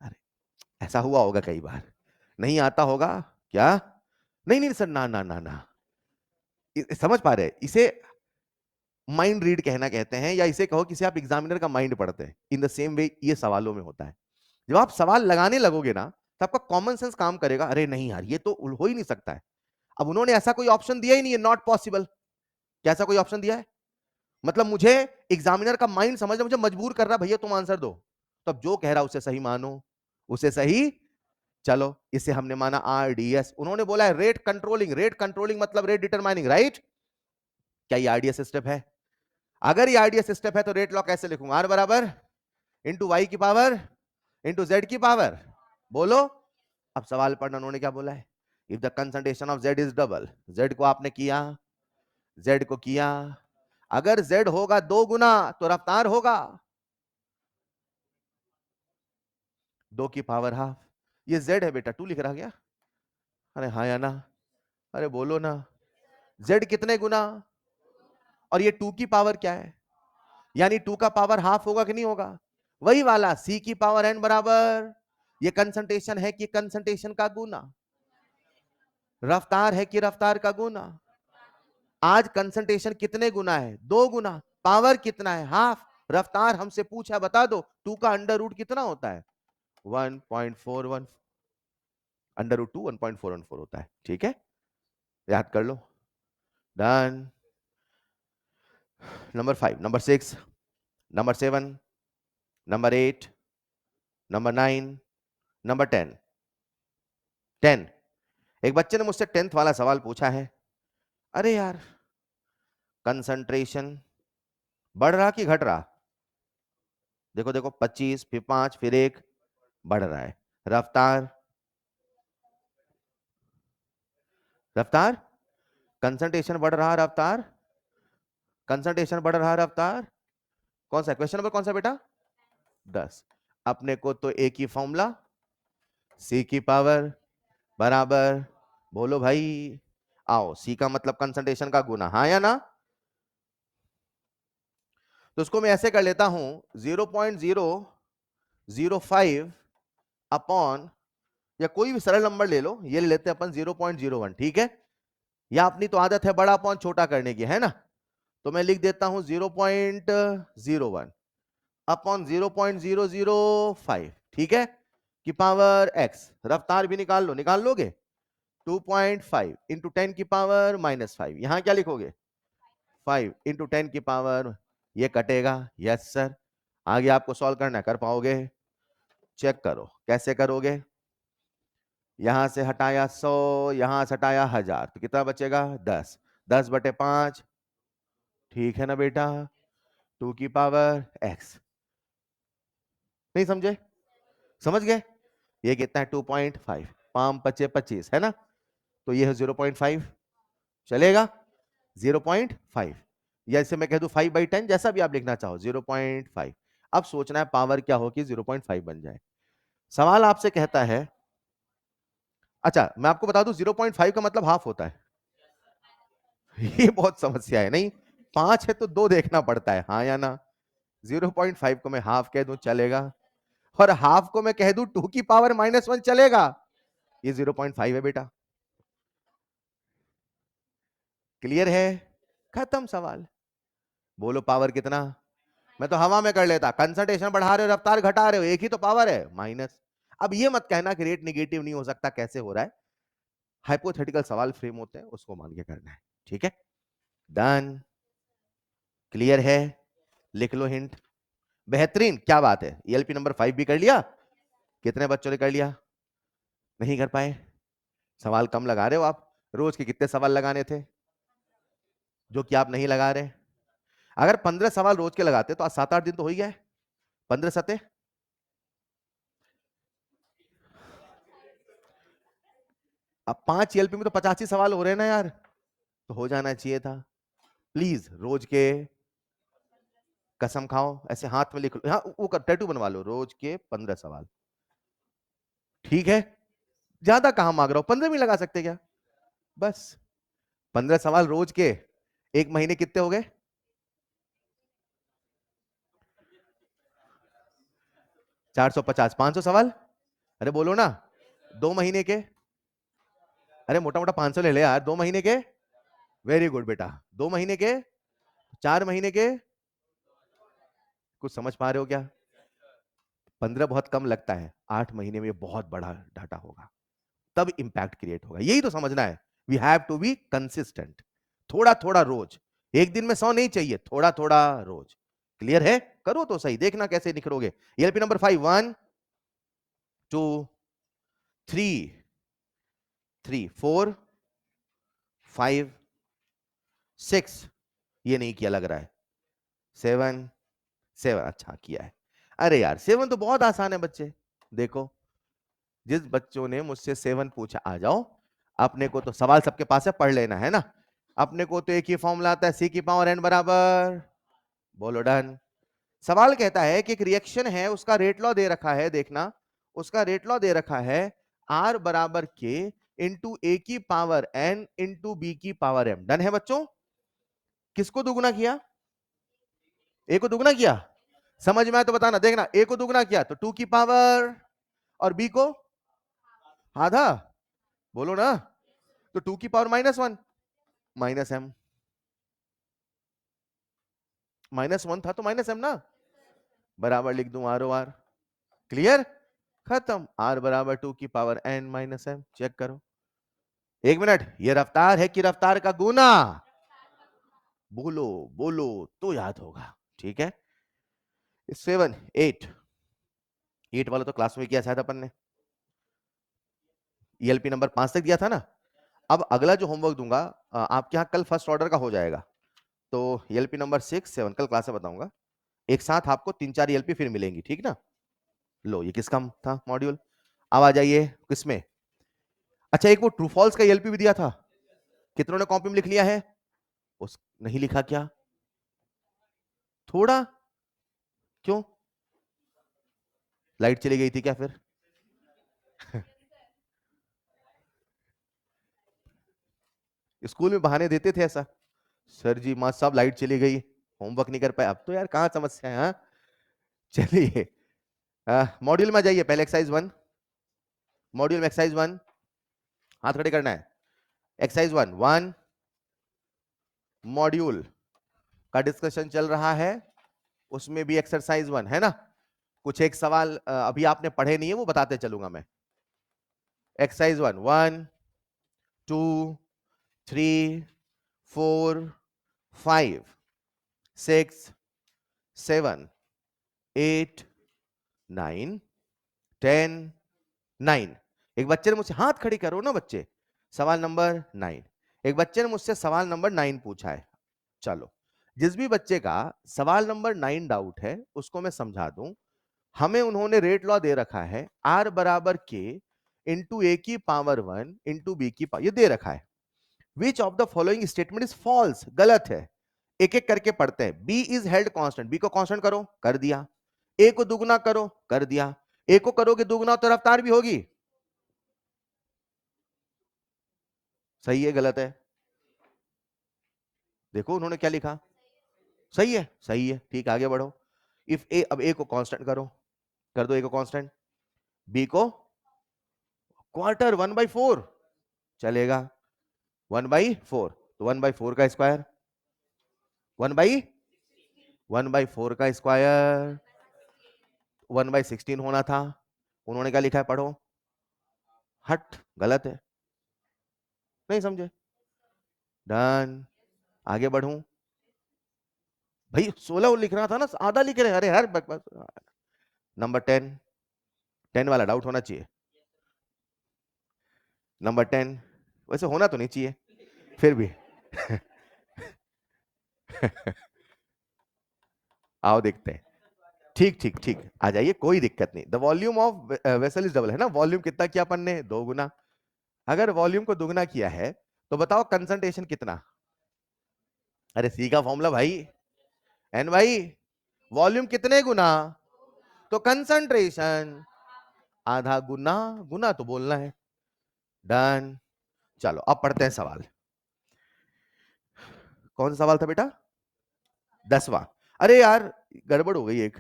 Speaker 1: अरे ऐसा हुआ होगा कई बार, नहीं आता होगा क्या, नहीं नहीं सर ना ना ना ना। समझ पा रहे, इसे माइंड रीड कहना कहते हैं, या इसे कहो किसी आप एग्जामिनर का माइंड पढ़ते हैं। इन द सेम वे ये सवालों में होता है, जब आप सवाल लगाने लगोगे ना तो आपका कॉमन सेंस काम करेगा, अरे नहीं यार ये तो हो ही नहीं सकता है। अब उन्होंने ऐसा कोई ऑप्शन दिया ही नहीं है, नॉट पॉसिबल। क्या ऐसा कोई ऑप्शन दिया है, मतलब मुझे एग्जामिनर का माइंड समझना, मुझे मजबूर कर रहा भैया तुम आंसर दो, तब जो कह रहा उसे सही मानो, उसे सही। चलो इसे हमने माना आरडीएस। उन्होंने बोला है रेट कंट्रोलिंग, रेट कंट्रोलिंग मतलब रेट डिटरमाइनिंग, राइट। क्या ये आरडीएस स्टेप है, अगर ये आरडीएस स्टेप है तो रेट लॉ कैसे लिखूंगा, आर बराबर इंटू वाई की पावर इंटू जेड की पावर, बोलो। अब सवाल पढ़ना, उन्होंने क्या बोला है, if the concentration of Z is double, Z को आपने किया, जेड को किया, अगर जेड होगा 2 गुना तो रफ्तार होगा 2 की पावर हाफ। ये जेड है बेटा, 2 लिख रहा गया, अरे हाँ या ना, अरे बोलो ना, जेड कितने गुना, और ये 2 की पावर क्या है, यानी 2 का पावर हाफ होगा कि नहीं होगा, वही वाला सी की पावर एन बराबर, ये कंसंट्रेशन है कि कंसंट्रेशन का गुना, रफ्तार है कि रफ्तार का गुना। आज कंसंट्रेशन कितने गुना है, 2 गुना, पावर कितना है, हाफ, रफ्तार हमसे पूछा बता दो, 2 का अंडर रूट कितना होता है 1.41, अंडर रूट 2 1.414 होता है, ठीक है, याद कर लो। Done. Number 5, number 6, number 7, number 8, number 9, number 10। 10, एक बच्चे ने मुझसे 10th वाला सवाल पूछा है, अरे यार कंसंट्रेशन बढ़ रहा कि घट रहा, देखो देखो 25 फिर 5 फिर 1, बढ़ रहा है, रफ्तार, रफ्तार, कंसंट्रेशन बढ़ रहा, रफ्तार, कंसंट्रेशन बढ़ रहा, रफ्तार, कौन सा क्वेश्चन नंबर कौन सा बेटा 10। अपने को तो एक ही फॉर्मूला, सी की पावर बराबर, बोलो भाई, आओ सी का मतलब कंसंट्रेशन का गुना, हाँ या ना, तो उसको मैं ऐसे कर लेता हूं 0.005 अपॉन, या कोई भी सरल नंबर ले लो, ये ले लेते हैं अपन 0.01, ठीक है, या अपनी तो आदत है बड़ा अपॉन छोटा करने की, है ना, तो मैं लिख देता हूं 0.01 अपॉन 0.005, ठीक है, की पावर x। रफ्तार भी निकाल लो, निकाल लोगे? 2.5 इंटू 10 की पावर -5, यहां क्या लिखोगे? 5 इंटू 10 की पावर, ये कटेगा, यस सर। आगे आपको सॉल्व करना है, कर पाओगे? चेक करो कैसे करोगे। यहां से हटाया 100, यहां से हटाया 1000, तो कितना बचेगा? 10। 10/5, ठीक है ना बेटा? 2 की पावर x। नहीं समझे? समझ गए? ये कितना है? 2.5, 5 पचे 25 है ना, तो ये है 0.5, चलेगा? 0.5, या इसे मैं कह दूं 5/10, जैसा भी आप लिखना चाहो, 0.5। अब सोचना है पावर क्या हो कि 0.5 बन जाए। सवाल आपसे कहता है, अच्छा मैं आपको बता दूं 0.5 का मतलब हाफ होता है। ये बहुत समस्या है नहीं? 5 है तो 2 देखना पड़ता है, हाँ या ना? 0.5 को मैं हाफ कह दूं चलेगा, और हाफ को मैं कह दूं 2 की पावर -1 चलेगा। ये 0.5 है बेटा। क्लियर है? खत्म सवाल। बोलो पावर कितना? मैं तो हवा में कर लेता, कंसंट्रेशन बढ़ा रहे हो, रफ्तार घटा रहे हो, एक ही तो पावर है, माइनस। अब ये मत कहना कि रेट निगेटिव नहीं हो सकता, कैसे हो रहा है? हाइपोथेटिकल सवाल फ्रेम होते हैं, उसको मान के करना है, ठीक है? डन। क्लियर है? लिख लो हिंट। बेहतरीन, क्या बात है। ईएलपी नंबर 5 भी कर लिया? कितने बच्चों ने कर लिया? नहीं कर पाए? सवाल कम लगा रहे हो आप। रोज के कितने सवाल लगाने थे जो कि आप नहीं लगा रहे? अगर 15 सवाल रोज के लगाते तो आज 7-8 दिन तो हो ही गए। 15 सते, अब 5 ईएलपी में तो 85 सवाल हो रहे हैं ना यार, तो हो जाना चाहिए था। प्लीज रोज के, कसम खाओ, ऐसे हाथ में लिख लो, हाँ वो कर टैटू बनवा लो, रोज के 15 सवाल, ठीक है? ज्यादा कहां मांग रहा हूं, 15 भी लगा सकते क्या? बस 15 सवाल रोज के, एक महीने कितने हो गए? 450, 500 सवाल। अरे बोलो ना, 2 महीने के, अरे मोटा मोटा 500 ले ले यार, 2 महीने के। वेरी गुड बेटा, 2 महीने के, 4 महीने के, कुछ समझ पा रहे हो क्या? 15 बहुत कम लगता है, 8 महीने में बहुत बड़ा डाटा होगा, तब इंपैक्ट क्रिएट होगा, यही तो समझना है। We have to be consistent, थोड़ा थोड़ा रोज, एक दिन में 100 नहीं चाहिए, थोड़ा थोड़ा रोज। क्लियर है? करो तो सही, देखना कैसे निखरोगे। एलपी नंबर 5, 1 2 3 3 4 5 6, ये नहीं किया लग रहा है। 7 7, अच्छा किया है। अरे यार 7 तो बहुत आसान है बच्चे। देखो, जिस बच्चों ने मुझसे 7 पूछा, आ जाओ, अपने को तो सवाल सबके पास है, पढ़ लेना है ना। अपने को तो एक ही फॉर्मूला आता है, सी की पावर n बराबर, बोलो डन। सवाल कहता है कि एक रिएक्शन है, उसका रेट लॉ दे रखा है, देखना, उसका रेट लॉ दे रखा है R बराबर के इंटू ए की पावर n इंटू बी की पावर m। डन है बच्चों? किसको दुगुना किया? ए को दुगुना किया। समझ में आया तो बताना, देखना, ए को दुगुना किया तो 2 की पावर, और बी को आधा, बोलो ना, तो 2 की पावर -1 माइनस m, -1 था तो -m ना, बराबर लिख दूं ROR। क्लियर? खत्म। R बराबर 2 की power n minus m। Check करो। एक मिनट, ये रफ्तार है कि रफ्तार का गुना? बोलो बोलो तो याद होगा, ठीक है? 7 8, 8 वाला तो क्लास में किया शायद अपन ने, ईएलपी नंबर 5 तक दिया था ना। अब अगला जो होमवर्क दूंगा आपके यहाँ कल फर्स्ट ऑर्डर का हो जाएगा, तो ईएलपी नंबर 6 7 कल क्लास में बताऊंगा। एक साथ आपको 3-4 ईएलपी फिर मिलेंगी, ठीक ना? लो, ये किसका था मॉड्यूल? अब आ जाइए किसमें। अच्छा, एक वो ट्रू फॉल्स का ईएलपी भी दिया था, कितनों ने कॉपी में लिख लिया है? उस नहीं लिखा क्या? थोड़ा, क्यों? लाइट चली गई थी क्या फिर? स्कूल में बहाने देते थे ऐसा, सर जी माँ साहब लाइट चली गई, होमवर्क नहीं कर पाए। अब तो यार कहाँ समस्या है, हाँ? चलिए मॉड्यूल में जाइए, पहले एक्सरसाइज 1, मॉड्यूल में एक्सरसाइज 1, हाथ खड़े करना है। एक्सरसाइज 1 1, मॉड्यूल का डिस्कशन चल रहा है, उसमें भी एक्सरसाइज 1 है ना। कुछ एक सवाल अभी आपने पढ़े नहीं है, वो बताते चलूंगा मैं। एक्सरसाइज 1, 1 2 3 4 5 6 7 8 9 10 9। एक बच्चे ने मुझसे, हाथ खड़ी करो ना बच्चे, सवाल नंबर 9। एक बच्चे ने मुझसे सवाल नंबर 9 पूछा है। चलो, जिस भी बच्चे का सवाल नंबर 9 डाउट है उसको मैं समझा दूं। हमें उन्होंने रेट लॉ दे रखा है, आर बराबर के इंटू ए की पावर 1 इंटू बी की पावर, ये दे रखा है। Which of the following statement is false, गलत है। एक एक करके पढ़ते हैं। B is held constant, B को कांस्टेंट करो, कर दिया। ए को दुगना करो, कर दिया। ए को करोगे दुगना तो रफ्तार भी होगी। सही है गलत है? देखो उन्होंने क्या लिखा, सही है, सही है, ठीक, आगे बढ़ो। इफ ए, अब ए को कांस्टेंट करो, कर दो ए को कांस्टेंट। बी को क्वार्टर 1/4 चलेगा, 1/4, तो 1/4 का स्क्वायर, 1/4 का स्क्वायर 1/16 होना था। उन्होंने क्या लिखा है, पढ़ो। हट, गलत है, नहीं समझे। डन, आगे बढ़ूं। भाई 16 लिख रहा था ना, आधा लिख रहे, अरे हर बकवास। नंबर 10, 10 वाला डाउट होना चाहिए। नंबर 10, वैसे होना तो नहीं चाहिए, फिर भी आओ देखते हैं। ठीक ठीक ठीक, आ जाइए, कोई दिक्कत नहीं। The volume of vessel is double, है ना। वॉल्यूम कितना किया अपन ने, 2 गुना। अगर वॉल्यूम को दुगना किया है तो बताओ कंसंट्रेशन कितना। अरे सी का फॉर्मूला भाई, एन भाई। वॉल्यूम कितने गुना, तो कंसंट्रेशन आधा गुना, गुना तो बोलना है। डन, चलो अब पढ़ते हैं सवाल। कौन सा सवाल था बेटा, 10वां। अरे यार गड़बड़ हो गई एक,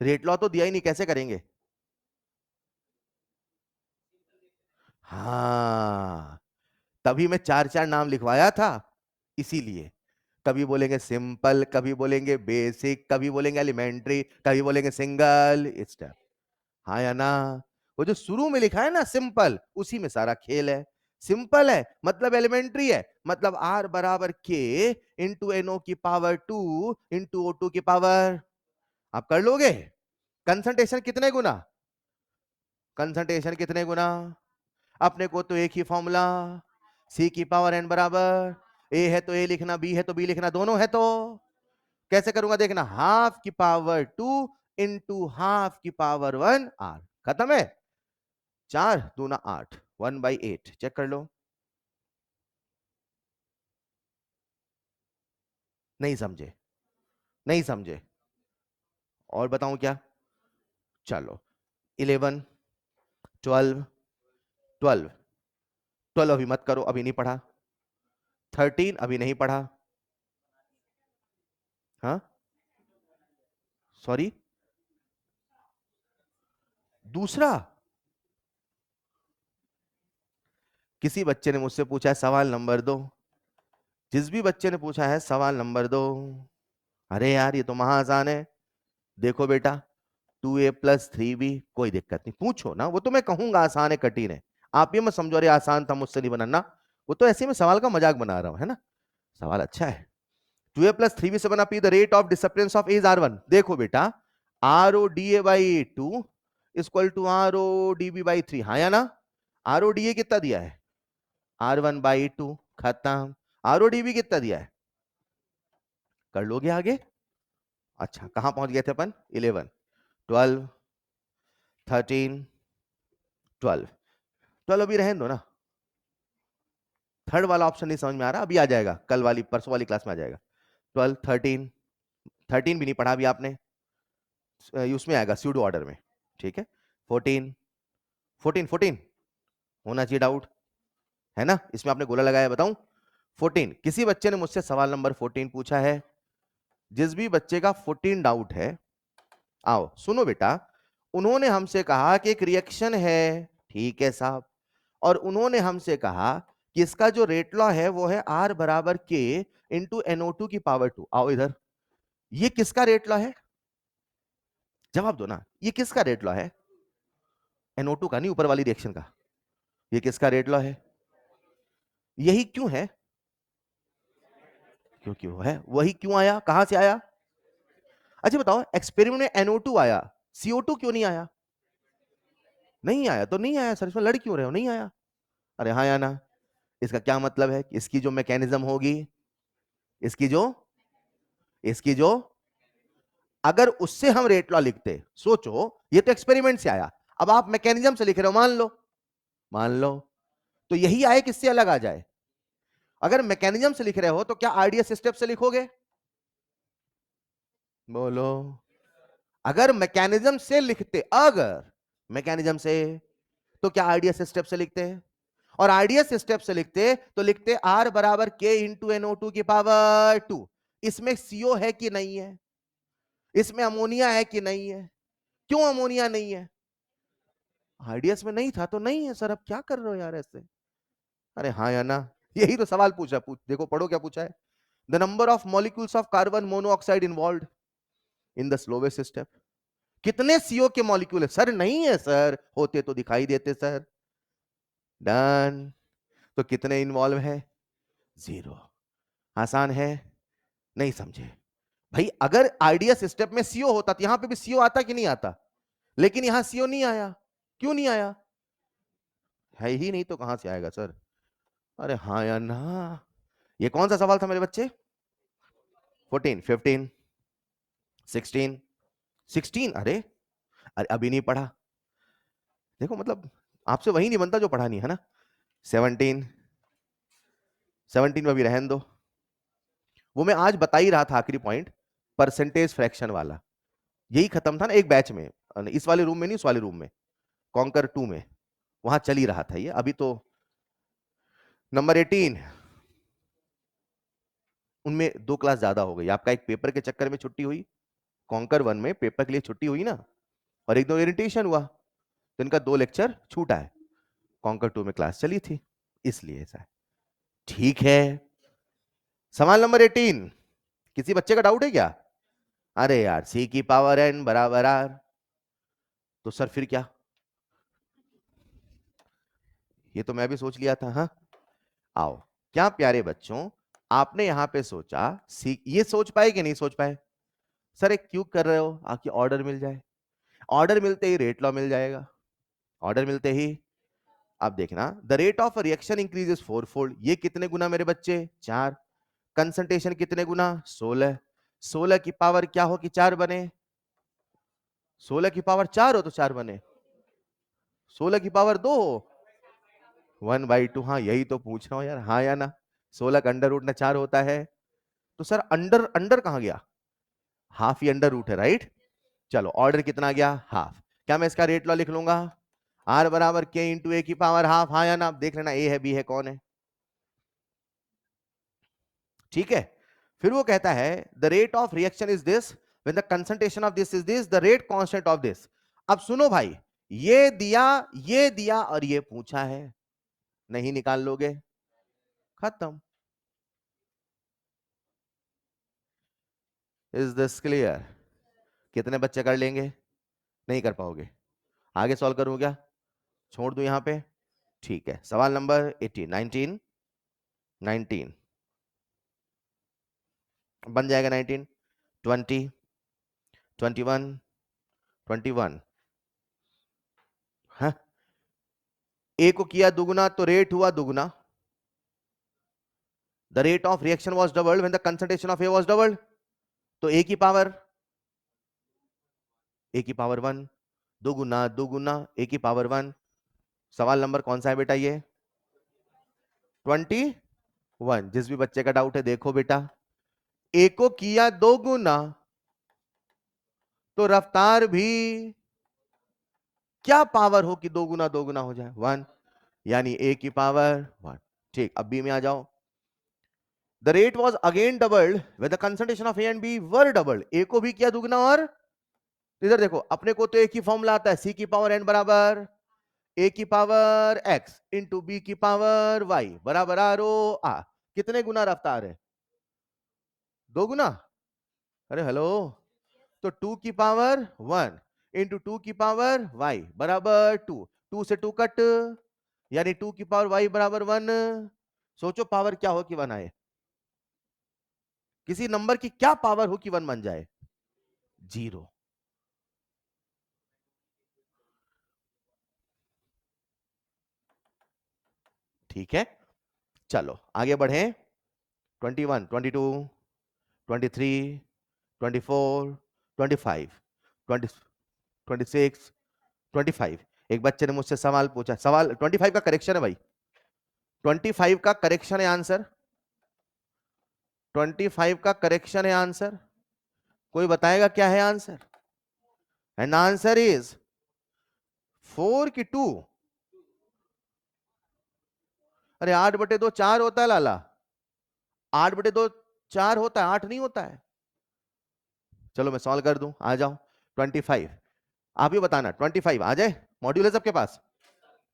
Speaker 1: रेट लॉ तो दिया ही नहीं, कैसे करेंगे। हाँ, तभी मैं 4 4 नाम लिखवाया था, इसीलिए। कभी बोलेंगे सिंपल, कभी बोलेंगे बेसिक, कभी बोलेंगे एलिमेंट्री, कभी बोलेंगे सिंगल स्टेप। हाँ या ना। वो जो शुरू में लिखा है ना सिंपल, उसी में सारा खेल है। सिंपल है मतलब एलिमेंट्री है, मतलब आर बराबर के इंटू एनओ की पावर 2 इंटू ओ 2 की पावर, आप कर लोगे। कंसंट्रेशन कितने गुना, कंसंट्रेशन कितने गुना, अपने को तो एक ही फॉर्मूला, सी की पावर एन बराबर, ए है तो ए लिखना, बी है तो बी लिखना, दोनों है तो कैसे करूंगा देखना, हाफ की पावर 2 इंटू हाफ की पावर 1 आर, खत्म है। 4 दूना 8, 1/8, चेक कर लो। नहीं समझे, नहीं समझे, और बताऊं क्या। चलो 11 12 12 12 अभी मत करो, अभी नहीं पढ़ा। 13 अभी नहीं पढ़ा। हाँ, सॉरी, दूसरा। किसी बच्चे ने मुझसे पूछा है सवाल नंबर 2, जिस भी बच्चे ने पूछा है सवाल नंबर 2। अरे यार ये तो महा आसान है। देखो बेटा, 2a+3b, कोई दिक्कत नहीं, पूछो ना, वो तो मैं कहूंगा आसान है कठिन है, आप ये मत समझो अरे आसान था मुझसे नहीं बनाना। वो तो ऐसे में सवाल का मजाक बना रहा हूं, है ना। सवाल अच्छा है। 2a+3b से बना P, the rate of disappearance of A is R1। देखो बेटा, RODA/2 इक्वल टू RODB/3, हाँ या ना। RODA कितना दिया है, R1/2, खत्म। RODB कितना दिया है, कर लोगे आगे। अच्छा कहां पहुंच गए थे अपन, 11 12 13 12 12 अभी रहने दो ना। थर्ड वाला ऑप्शन नहीं समझ में आ रहा, अभी आ जाएगा, कल वाली परसों वाली क्लास में आ जाएगा। 12 13 13 भी नहीं पढ़ा अभी आपने, उसमें आएगा स्यूडो ऑर्डर में, ठीक है। 14 14 14 होना चाहिए डाउट, है ना, इसमें आपने गोला लगाया, बताऊं। 14, किसी बच्चे ने मुझसे सवाल नंबर 14 पूछा है। जिस भी बच्चे का 14 डाउट है, आओ सुनो बेटा। उन्होंने हमसे कहा कि एक रिएक्शन है, ठीक है साहब, और उन्होंने हमसे कहा कि इसका जो रेट लॉ है वो है R बराबर K इंटू NO2 की पावर 2। आओ इधर, ये किसका रेट लॉ है? जवाब दो ना, ये किसका रेट लॉ है? NO2 का नहीं, ऊपर वाली रिएक्शन का। ये किसका रेट लॉ है? यही क्यों है? क्योंकि वो है। वही क्यों आया? कहां से आया? अच्छा बताओ, एक्सपेरिमेंट में NO2 आया, CO2 क्यों नहीं आया? नहीं आया तो नहीं आया सर, इसमें लड़ क्यों रहे हो? नहीं आया। अरे हाँ या ना? इसका क्या मतलब है? इसकी जो मैकेनिज्म होगी, इसकी जो इसकी जो अगर उससे हम रेट लॉ लिखते, सोचो ये तो एक्सपेरिमेंट से आया, अब आप मैकेनिज्म से लिख रहे हो, मान लो तो यही आए किससे अलग आ जाए? अगर मैकेनिज्म से लिख रहे हो तो क्या आरडीएस स्टेप से लिखोगे? बोलो। अगर मैकेनिज्म से लिखते, अगर मैकेनिज्म से, तो क्या आरडीएस स्टेप से लिखते हैं? और आरडीएस स्टेप से लिखते तो लिखते आर बराबर के इंटू NO2 की पावर 2। इसमें सीओ है कि नहीं है? इसमें अमोनिया है कि नहीं है? क्यों अमोनिया नहीं है? आरडीएस में नहीं था तो नहीं है सर, अब क्या कर रहे हो यार ऐसे? अरे हाँ या ना? यही तो सवाल पूछा, देखो पढ़ो क्या पूछा है। The number of molecules of carbon monoxide involve in the slowest step. कितने सीओ के मॉलिक्यूल है सर? नहीं है सर, होते तो दिखाई देते सर। डन। तो कितने इन्वॉल्व है? 0। आसान है, नहीं समझे भाई? अगर आइडियस स्टेप में सीओ होता तो यहां पे भी सीओ आता कि नहीं आता? लेकिन यहां सीओ नहीं आया। क्यों नहीं आया? है ही नहीं तो कहां से आएगा सर? अरे हाँ या ना? ये कौन सा सवाल था मेरे बच्चे? 14, 15, 16, 16। अरे अरे अभी नहीं पढ़ा। देखो मतलब आपसे वही नहीं बनता जो पढ़ा नहीं है ना। 17, 17 में भी रहन दो। वो मैं आज बता ही रहा था आखिरी पॉइंट, परसेंटेज फ्रैक्शन वाला। यही खत्म था ना एक बैच में, इस वाले रूम में नहीं, उस वाले रूम में, कॉन्कर 2 में, वहां चल ही रहा था ये। अभी तो नंबर 18, उनमें 2 क्लास ज्यादा हो गई। आपका एक पेपर के चक्कर में छुट्टी हुई, कॉन्कर 1 में पेपर के लिए छुट्टी हुई ना, और एक दो इरिटेशन हुआ, तो इनका 2 लेक्चर छूटा है। कॉन्कर 2 में क्लास चली थी, इसलिए ऐसा है। ठीक है, सवाल नंबर 18, किसी बच्चे का डाउट है क्या? अरे यार, सी की पावर n बराबर आर, तो सर फिर क्या? ये तो मैं भी सोच लिया था। हाँ आओ, क्या प्यारे बच्चों, आपने यहां पे सोचा सी, ये सोच पाए कि नहीं सोच पाए? सर एक क्यों कर रहे हो? आके ऑर्डर मिल जाए, ऑर्डर मिलते ही रेट लॉ मिल जाएगा। ऑर्डर मिलते ही आप देखना, the rate of reaction increases 4 fold. ये कितने गुना मेरे बच्चे? 4। कंसंट्रेशन कितने गुना? 16। 16 की पावर क्या हो कि 4 बने? 16 की पावर 4 हो तो 4 बने। 16 की पावर 2 हो, 1/2। हाँ यही तो पूछ रहा हूं यार, हाँ या ना? 16 का अंडर रूट ना 4 होता है, तो सर अंडर अंडर कहां गया? हाफ ही अंडर रूट है, राइट? चलो ऑर्डर कितना गया? हाफ। क्या मैं इसका रेट लॉ लिख लूंगा? आर बराबर के इंटू ए की पावर हाफ। हाँ या ना? देख लेना ए है बी है कौन है। ठीक है, फिर वो कहता है the rate of reaction is this when the concentration of this is this, the rate constant of this. अब सुनो भाई, ये दिया और ये पूछा है, नहीं निकाल लोगे, खत्म। Is this clear? कितने बच्चे कर लेंगे? नहीं कर पाओगे? आगे सॉल्व करूं क्या? छोड़ दूं यहां पे? ठीक है, सवाल नंबर 18, 19, 19 बन जाएगा। 19, 20, 21, 21। हाँ, ए को किया दुगुना तो रेट हुआ दुगुना। The rate of reaction was doubled when the concentration of A was doubled, तो ए की पावर 1, दुगुना दुगुना ए की पावर 1। सवाल नंबर कौन सा है बेटा ये? 21। जिस भी बच्चे का डाउट है देखो बेटा, ए को किया दो गुना तो रफ्तार भी क्या पावर हो कि दो गुना हो जाए? 1, यानी ए की पावर 1। ठीक, अब बी में आ जाओ। The rate was again doubled with the concentration of A and B were doubled. A को भी किया दुगना, और इधर देखो अपने को तो एक ही फॉर्मूला आता है, सी की पावर एन बराबर ए की पावर एक्स इंटू बी की पावर वाई बराबर आर ओ आ। कितने गुना रफ्तार है? 2 गुना। अरे हेलो, तो 2 की पावर 1 इंटू 2 की पावर वाई बराबर 2। 2 से 2 कट, यानी 2 की पावर वाई बराबर 1। सोचो पावर क्या हो कि 1 आए, किसी नंबर की क्या पावर हो कि 1 बन जाए? 0। ठीक है, चलो आगे बढ़े। 21, 22, 23, 24, 25, 20, 26, 25। एक बच्चे ने मुझसे सवाल पूछा, सवाल 25 का करेक्शन है भाई, 25 का करेक्शन है आंसर, 25 का करेक्शन है आंसर। कोई बताएगा क्या है आंसर? एंड आंसर इज 4 की 2। अरे 8/2 4 होता है लाला, 8/2 4 होता है, 8 नहीं होता है। चलो मैं सॉल्व कर दूं, आ जाओ। 25, आप ही बताना 25 आ जाए, मॉड्यूल है सबके पास।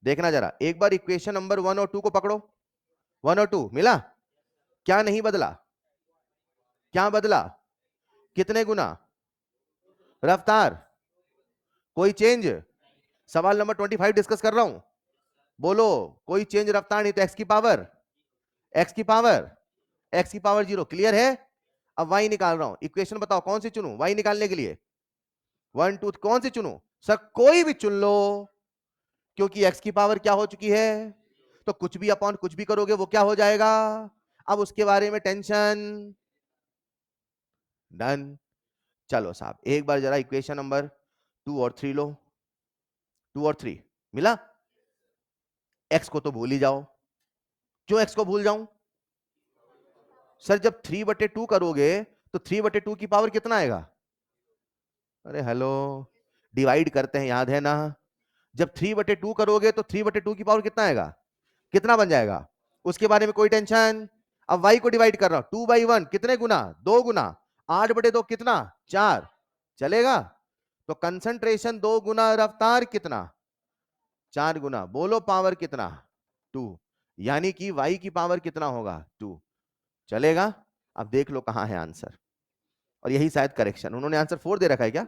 Speaker 1: देखना जरा एक बार इक्वेशन नंबर 1 और 2 को पकड़ो। 1 और 2 मिला, क्या नहीं बदला? क्या बदला? कितने गुना रफ्तार? कोई चेंज? सवाल नंबर 25 डिस्कस कर रहा हूं, बोलो। कोई चेंज रफ्तार नहीं, तो एक्स की पावर, एक्स की पावर, एक्स की पावर 0। क्लियर है? अब वाई निकाल रहा हूं, इक्वेशन बताओ कौन सी चुनूं वाई निकालने के लिए? 1 2 कौन सी चुनूं? सर कोई भी चुन लो, क्योंकि एक्स की पावर क्या हो चुकी है, तो कुछ भी अपॉन कुछ भी करोगे वो क्या हो जाएगा। अब उसके बारे में टेंशन डन। चलो साहब एक बार जरा इक्वेशन नंबर 2 और 3 लो। 2 और 3 मिला। एक्स को तो भूल ही जाओ। क्यों एक्स को भूल जाऊं? सर जब 3/2 करोगे तो 3/2 की पावर कितना आएगा? अरे हेलो, डिवाइड करते हैं याद है ना? जब 3/2 करोगे तो 3/2 की पावर कितना आएगा, कितना बन जाएगा? उसके बारे में कोई टेंशन। अब y को डिवाइड कर रहा हूं, 2/1 कितने गुना? 2 गुना। 8/2 कितना? 4। चलेगा? तो कंसंट्रेशन 2 गुना, रफ्तार कितना? 4 गुना। बोलो पावर कितना? 2। यानी कि y की पावर कितना होगा? 2। चलेगा? अब देख लो कहां है आंसर, और यही शायद करेक्शन। उन्होंने आंसर 4 दे रखा है क्या?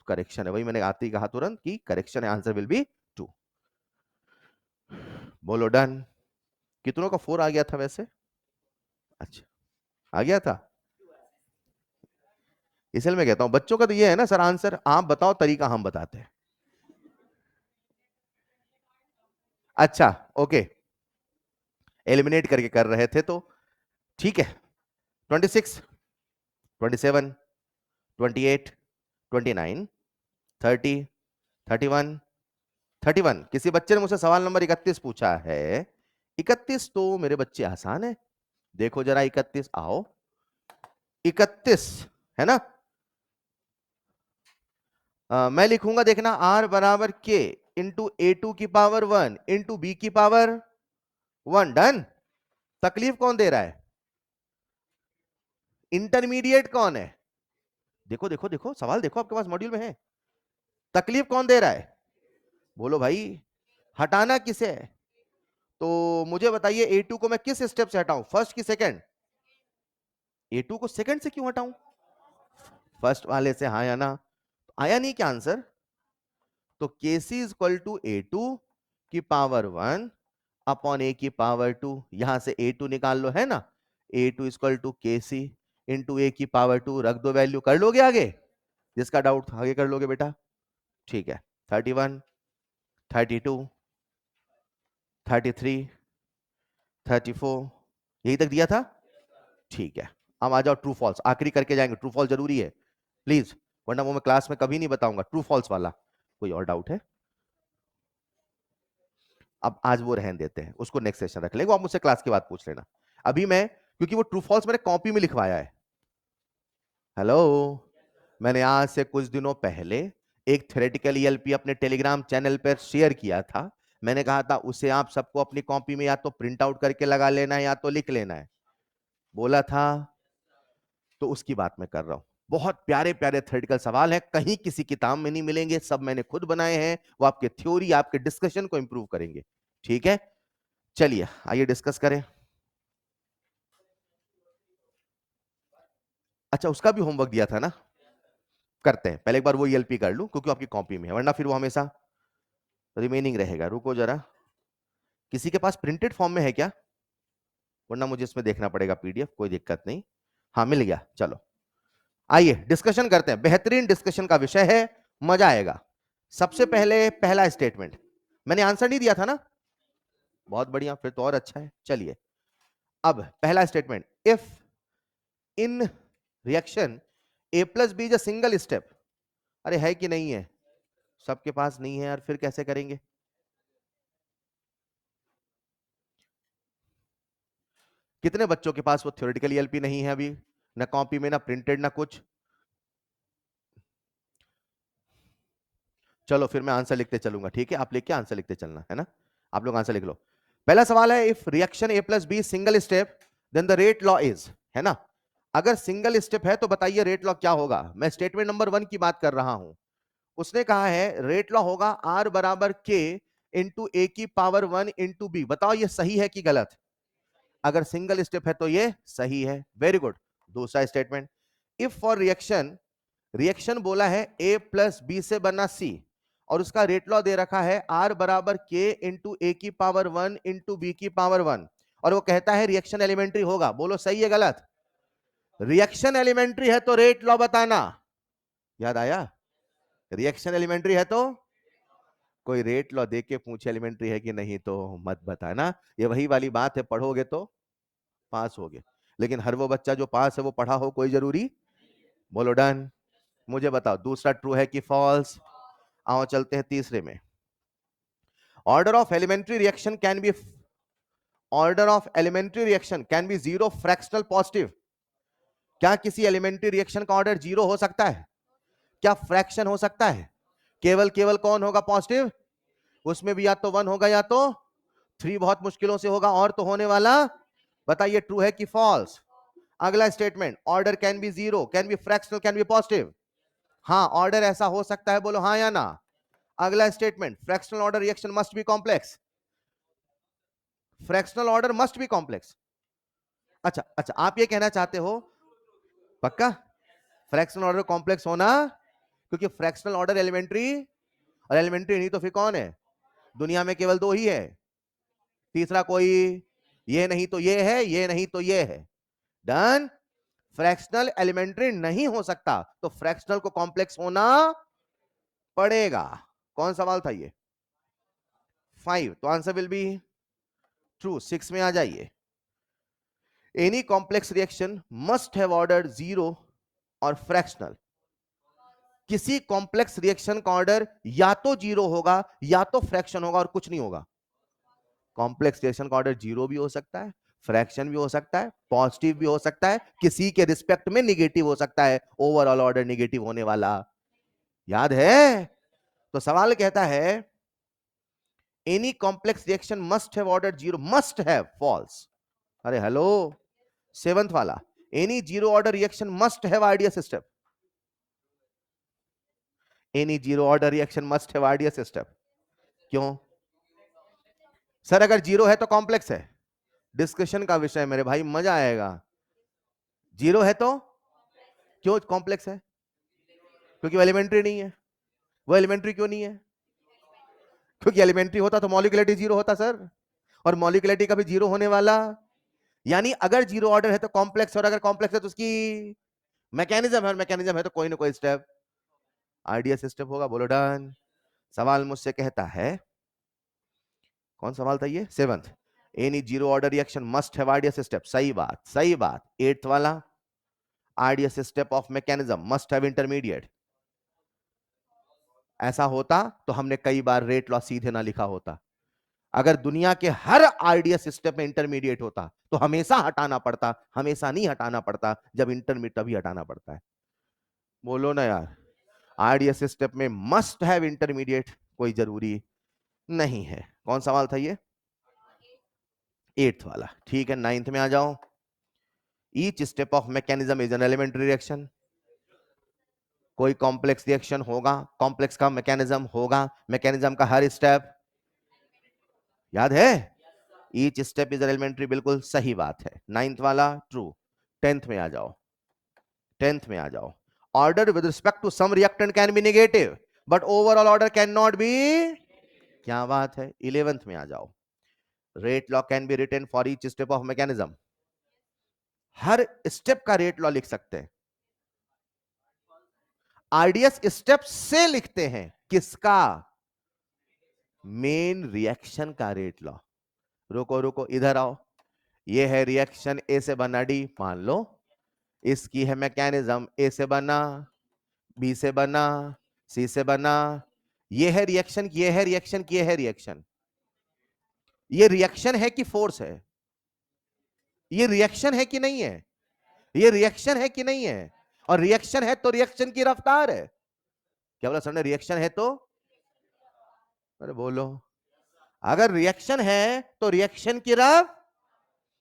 Speaker 1: करेक्शन है, वही मैंने आते ही कहा तुरंत कि करेक्शन है, आंसर विल बी 2। बोलो डन। कितनों का 4 आ गया था वैसे? अच्छा, आ गया था। इसलिए मैं कहता हूं बच्चों का तो ये है ना, सर आंसर आप बताओ, तरीका हम बताते हैं। अच्छा ओके, एलिमिनेट करके कर रहे थे तो ठीक है। 26, 27, 28, 29, 30, 31, 31। किसी बच्चे ने मुझसे सवाल नंबर 31 पूछा है। 31 तो मेरे बच्चे आसान है, देखो जरा 31 आओ। 31 है ना? मैं लिखूंगा, देखना, आर बराबर के इंटू A2 की पावर 1 इंटू बी की पावर 1। डन। तकलीफ कौन दे रहा है? इंटरमीडिएट कौन है? देखो देखो देखो, सवाल देखो आपके पास मॉड्यूल में है। तकलीफ कौन दे रहा है? बोलो भाई, हटाना किसे है? तो मुझे बताइए A2 को मैं किस स्टेप से हटाऊं, फर्स्ट की सेकंड? A2 को सेकंड से क्यों हटाऊं? फर्स्ट वाले से, हाँ या ना? आया नहीं क्या आंसर? तो KC is equal to A2 की पावर 1 अपॉन A की पावर 2। यहां से A2 निकाल लो, है ना? A2 equal to KC into A की पावर 2, रख दो वैल्यू। कर लोगे आगे? जिसका डाउट आगे कर लोगे बेटा। ठीक है, 31, 32, 33, 34, यही तक दिया था। ठीक है, अब आ जाओ ट्रू फॉल्स, आखिरी करके जाएंगे। ट्रू फॉल्स जरूरी है प्लीज, वरना वो मैं क्लास में कभी नहीं बताऊंगा ट्रू फॉल्स वाला। कोई और डाउट है? अब आज वो रहने देते हैं, उसको नेक्स्ट सेशन रख लेंगे, आप मुझसे क्लास के बाद पूछ लेना। अभी मैं, क्योंकि वो ट्रू फॉल्स मैंने कॉपी में लिखवाया है। हेलो, मैंने आज से कुछ दिनों पहले एक थ्योरेटिकल ईएलपी अपने टेलीग्राम चैनल पर शेयर किया था। मैंने कहा था उसे आप सबको अपनी कॉपी में या तो प्रिंट आउट करके लगा लेना है या तो लिख लेना है, बोला था। तो उसकी बात मैं कर रहा हूं। बहुत प्यारे प्यारे थ्योरेटिकल सवाल हैं, कहीं किसी किताब में नहीं मिलेंगे, सब मैंने खुद बनाए हैं। वो आपके थ्योरी, आपके डिस्कशन को इंप्रूव करेंगे। ठीक है, चलिए आइए डिस्कस करें। अच्छा, उसका भी होमवर्क दिया था ना, करते हैं। पहले एक बार वो ईएलपी कर लूं क्योंकि आपकी कॉपी में है, वरना फिर वो हमेशा रिमेनिंग रहेगा। रुको जरा, किसी के पास प्रिंटेड फॉर्म में है क्या? वरना मुझे इसमें देखना पड़ेगा पीडीएफ, कोई दिक्कत नहीं। हाँ मिल गया, चलो आइए डिस्कशन करते हैं। बेहतरीन डिस्कशन का विषय है, मजा आएगा। सबसे पहले पहला स्टेटमेंट, मैंने आंसर नहीं दिया था ना? बहुत बढ़िया, फिर तो और अच्छा है। चलिए अब पहला statement, if in reaction A plus B is a single step. अरे है कि नहीं है? सबके पास नहीं है यार, फिर कैसे करेंगे? कितने बच्चों के पास वो थ्योरेटिकल ईएलपी नहीं है अभी? ना कॉपी में, ना प्रिंटेड, ना कुछ। चलो फिर मैं आंसर लिखते चलूंगा, ठीक है? आप लिख के आंसर लिखते चलना, है ना? आप लोग आंसर लिख लो। पहला सवाल है, if reaction A plus B single step then the rate law is, है ना? अगर सिंगल स्टेप है तो बताइए रेट लॉ क्या होगा। मैं स्टेटमेंट नंबर 1 की बात कर रहा हूं। उसने कहा है रेट लॉ होगा आर बराबर के इंटू ए की पावर 1 इंटू बी। बताओ ये सही है कि गलत? अगर सिंगल स्टेप है तो ये सही है, वेरी गुड। दूसरा statement, if for reaction, reaction बोला है ए प्लस बी से बना सी, और उसका रेट लॉ दे रखा है आर बराबर के इंटू ए की पावर 1 इंटू बी की पावर 1, और वो कहता है रिएक्शन एलिमेंट्री होगा। बोलो सही है गलत? रिएक्शन एलिमेंट्री है तो रेट लॉ बताना। याद आया? रिएक्शन एलिमेंट्री है तो कोई रेट लॉ देख के पूछे एलिमेंट्री है कि नहीं तो मत बताना। ये वही वाली बात है, पढ़ोगे तो पास होगे, लेकिन हर वो बच्चा जो पास है वो पढ़ा हो कोई जरूरी। बोलो डन। मुझे बताओ दूसरा ट्रू है कि फॉल्स? आओ चलते हैं तीसरे में। Order of elementary reaction can be, order of elementary reaction can be zero fractional positive. क्या किसी एलिमेंट्री रिएक्शन का ऑर्डर जीरो हो सकता है? क्या फ्रैक्शन हो सकता है? केवल केवल कौन होगा पॉजिटिव? उसमें भी या तो 1 होगा या तो 3, बहुत मुश्किलों से होगा, और तो होने वाला। बताइए ट्रू है कि फॉल्स? अगला statement, order can be zero, can be fractional, can be positive. हाँ ऑर्डर ऐसा हो सकता है, बोलो हाँ या ना। अगला statement, fractional order reaction must be complex. Fractional order must be complex. अच्छा अच्छा, आप ये कहना चाहते हो पक्का फ्रैक्शनल ऑर्डर कॉम्प्लेक्स होना, क्योंकि फ्रैक्शनल ऑर्डर एलिमेंट्री, और एलिमेंट्री नहीं तो फिर कौन है? दुनिया में केवल 2 ही है, तीसरा कोई। ये नहीं तो ये है, ये नहीं तो ये है। डन। फ्रैक्शनल एलिमेंट्री नहीं हो सकता तो फ्रैक्शनल को कॉम्प्लेक्स होना पड़ेगा। कौन सवाल था ये? 5, तो आंसर विल बी ट्रू। 6 में आ जाइए। Any complex reaction must have order zero और फ्रैक्शनल। किसी कॉम्प्लेक्स रिएक्शन का ऑर्डर या तो जीरो होगा या तो फ्रैक्शन होगा, और कुछ नहीं होगा। कॉम्प्लेक्स रिएक्शन का ऑर्डर जीरो भी हो सकता है, फ्रैक्शन भी हो सकता है, पॉजिटिव भी हो सकता है, किसी के रिस्पेक्ट में निगेटिव हो सकता है, ओवरऑल ऑर्डर निगेटिव होने वाला। याद है? तो सवाल कहता है any complex reaction must have order zero, must have, false. अरे हेलो, 7th वाला, any zero order reaction must have RDS step. Any zero order reaction must have RDS step. क्यों सर? अगर जीरो है तो कॉम्प्लेक्स है। Discussion का विषय मेरे भाई, मजा आएगा। जीरो है तो क्यों कॉम्प्लेक्स है? क्योंकि वो एलिमेंट्री नहीं है। वो एलिमेंट्री क्यों नहीं है? क्योंकि एलिमेंट्री होता तो मॉलिक्युलरिटी जीरो होता सर, और मॉलिक्युलरिटी कभी जीरो होने वाला। यानी अगर जीरो ऑर्डर है तो कॉम्प्लेक्स, और अगर कॉम्प्लेक्स है तो उसकी मैकेनिज्म है, और मैकेनिज्म है तो कोई ना कोई स्टेप आरडीएस स्टेप होगा। बोलो डन। सवाल मुझसे कहता है, कौन सवाल था ये? 7th, any zero order reaction must have RDS step. सही बात, सही बात। 8th वाला, RDS step of mechanism must have intermediate. ऐसा होता तो हमने कई बार रेट लॉ सीधे ना लिखा होता। अगर दुनिया के हर आरडीएस स्टेप में इंटरमीडिएट होता तो हमेशा हटाना पड़ता, हमेशा नहीं हटाना पड़ता, जब इंटरमीडिएट तभी हटाना पड़ता है। बोलो ना यार, आरडीएस स्टेप में मस्ट हैव इंटरमीडिएट कोई जरूरी नहीं है। कौन सवाल था ये? 8th वाला। ठीक है, 9th में आ जाओ। Each step of mechanism is an elementary reaction. कोई कॉम्प्लेक्स रिएक्शन होगा, कॉम्प्लेक्स का मैकेनिज्म होगा, मैकेनिज्म का हर स्टेप याद है, ईच स्टेप इज एलिमेंट्री, बिल्कुल सही बात है। नाइन्थ वाला ट्रू। टेंथ में आ जाओ, टेंथ में आ जाओ। Order with respect to some reactant can be negative but overall order can not be, क्या बात है। इलेवेंथ में आ जाओ। Rate law can be written for each step of mechanism, हर स्टेप का रेट लॉ लिख सकते हैं। आरडीएस स्टेप से लिखते हैं, किसका, मेन रिएक्शन का रेट लॉ। रुको रुको, इधर आओ। ये है रिएक्शन, ए से बना डी, मान लो इसकी है मैकेनिज्म, ए से बना, बी से बना, सी से बना। ये है रिएक्शन, ये है रिएक्शन, ये है रिएक्शन। ये रिएक्शन है कि फोर्स है, ये रिएक्शन है कि नहीं है, ये रिएक्शन है कि नहीं है। और रिएक्शन है तो रिएक्शन की रफ्तार है। क्या बोला सर ने, रिएक्शन है तो, अरे बोलो, अगर रिएक्शन है तो रिएक्शन की रफ,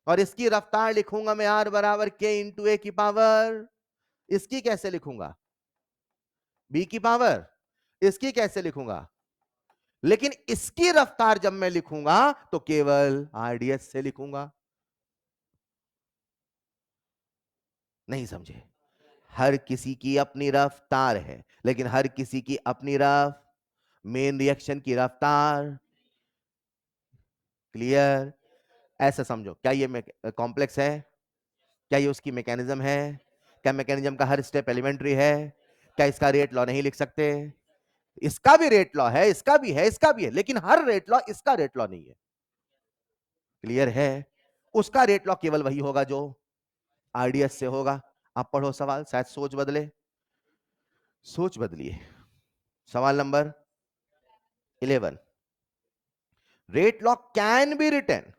Speaker 1: और इसकी रफ्तार लिखूंगा मैं आर बराबर के इंटू ए की पावर, इसकी कैसे लिखूंगा, बी की पावर, इसकी कैसे लिखूंगा। लेकिन इसकी रफ्तार जब मैं लिखूंगा तो केवल आरडीएस से लिखूंगा। नहीं समझे, हर किसी की अपनी रफ्तार है, लेकिन हर किसी की अपनी रफ, मेन रिएक्शन की रफ्तार। क्लियर, ऐसा समझो। क्या ये कॉम्प्लेक्स है, क्या ये उसकी मैकेनिज्म है, क्या मैकेनिज्म का हर स्टेप एलिमेंट्री है, क्या इसका रेट लॉ नहीं लिख सकते। इसका भी रेट लॉ है, इसका भी है, इसका भी है, लेकिन हर रेट लॉ इसका रेट लॉ नहीं है। क्लियर है, उसका रेट लॉ केवल वही होगा जो आरडीएस से होगा। आप पढ़ो सवाल, शायद सोच बदले, सोच बदलिए। सवाल number 11, rate law can be written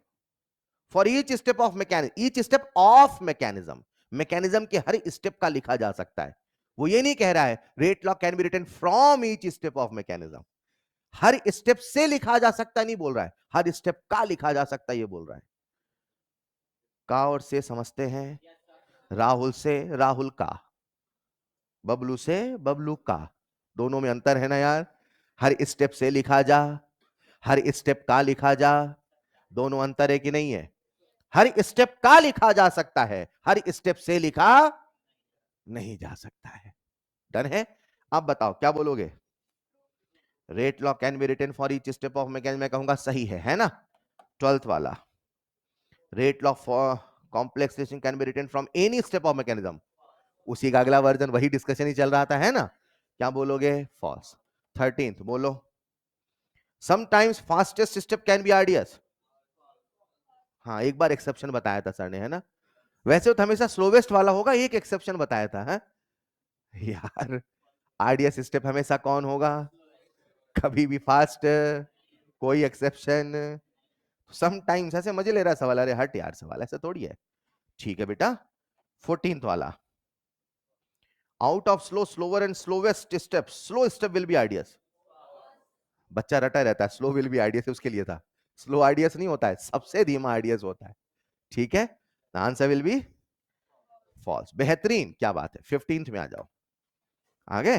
Speaker 1: for each step of mechanism, each step of mechanism, mechanism के हर स्टेप का लिखा जा सकता है। वो ये नहीं कह रहा है rate law can be written from each step of mechanism, हर स्टेप से लिखा जा सकता नहीं बोल रहा है, हर स्टेप का लिखा जा सकता ये बोल रहा है। का और से समझते हैं, राहुल से राहुल का, बबलू से बबलू का, दोनों में अंतर है ना यार। हर स्टेप से लिखा जा, हर स्टेप का लिखा जा, दोनों अंतर है कि नहीं है। हर स्टेप का लिखा जा सकता है, हर स्टेप से लिखा नहीं जा सकता है। डन है। अब बताओ क्या बोलोगे, rate law can be written for each step of mechanism, मैं कहूंगा सही है ना। 12th वाला, rate law for complex reaction can be written from any step of mechanism, उसी का अगला वर्जन, वही डिस्कशन ही चल रहा था, है ना। क्या बोलोगे, फॉल्स। 13th बोलो, sometimes fastest step can be RDS, हाँ एक बार एक्सेप्शन बताया था सर ने, है ना। वैसे तो हमेशा स्लोवेस्ट वाला होगा, एक एक्सेप्शन बताया था, है यार। आरडीएस स्टेप हमेशा कौन होगा, कभी भी फास्ट, कोई एक्सेप्शन। समटाइम्स, ऐसे मजे ले रहा है सवाल, अरे हट यार, सवाल ऐसे थोड़ी है। ठीक है बेटा। 14th वाला, out of slow, slower and slowest step, slow step will be RDS. बच्चा रटा रहता है, स्लो विल बी आरडीएस उसके लिए था, स्लो आरडीएस नहीं होता है, सबसे धीमा आरडीएस होता है। ठीक है, आंसर विल बी फॉल्स। बेहतरीन, क्या बात है। 15th में आ जाओ, आगे।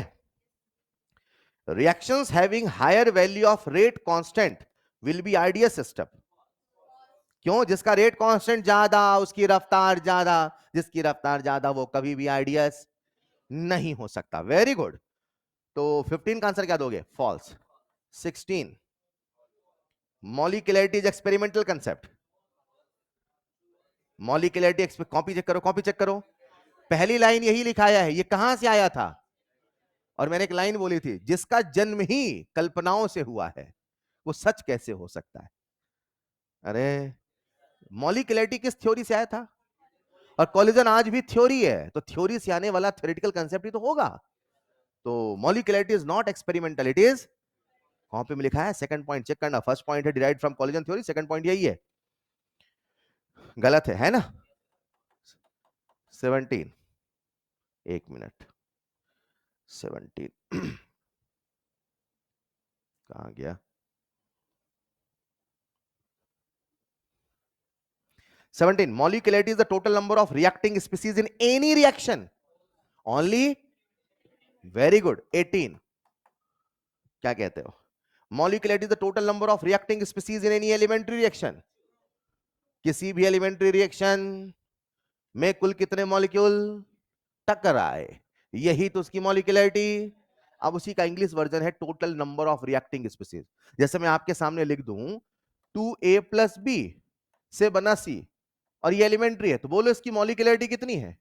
Speaker 1: Reactions having higher value of rate constant will be RDS step. क्यों, जिसका रेट कांस्टेंट ज्यादा उसकी रफ्तार ज्यादा, जिसकी रफ्तार ज्यादा वो कभी भी आरडीएस नहीं हो सकता। Very good. तो 15 का आंसर क्या दोगे, false. 16, molecularity is experimental concept, molecularity, copy check करो, कॉपी चेक करो, पहली लाइन यही लिखाया है, ये कहां से आया था। और मैंने एक लाइन बोली थी, जिसका जन्म ही कल्पनाओं से हुआ है वो सच कैसे हो सकता है। अरे मॉलिक्यूलरिटी किस थ्योरी से आया था, और कॉलिजन आज भी थ्योरी है, तो थ्योरी से आने वाला थ्योरेटिकल कंसेप्ट ही तो होगा। तो molecularity is not experimental, it is, copy में लिखा है, सेकंड पॉइंट चेक करना, फर्स्ट पॉइंट है derived from collision theory, second point यही है, गलत है ना। 17, एक मिनट, 17 कहां गया। 17, molecularity is the total number of reacting species in any reaction, only very good, 18। क्या कहते हो? Molecularity the total number of reacting species in any elementary reaction. किसी भी एलिमेंट्री रिएक्शन में कुल कितने मॉलिक्यूल टकराए, यही तो उसकी मॉलिक्यूलरिटी। अब उसी का इंग्लिश वर्जन है total number of reacting species. जैसे मैं आपके सामने लिख दूं 2a प्लस बी से बना सी, और ये एलिमेंट्री है, तो बोलो इसकी मॉलिक्यूलरिटी कितनी है।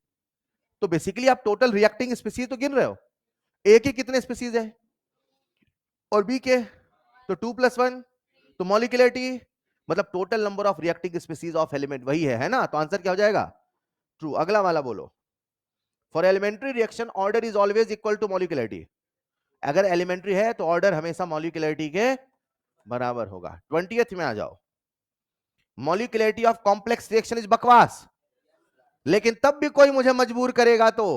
Speaker 1: तो बेसिकली आप टोटल रिएक्टिंग स्पीसीज तो गिन रहे हो, ए के कितने स्पीसीज है और बी के, तो 2 + 1, तो मॉलिक्यूलरिटी मतलब total number of reacting species of element वही है ना, तो आंसर क्या हो जाएगा? ट्रू। अगला वाला बोलो, for elementary reaction order is always equal to molecularity. अगर एलिमेंट्री है तो ऑर्डर हमेशा मॉलिक्यूलरिटी के बराबर होगा। 20th में आ जाओ, molecularity of complex reaction is बकवास, लेकिन तब भी कोई मुझे मजबूर करेगा तो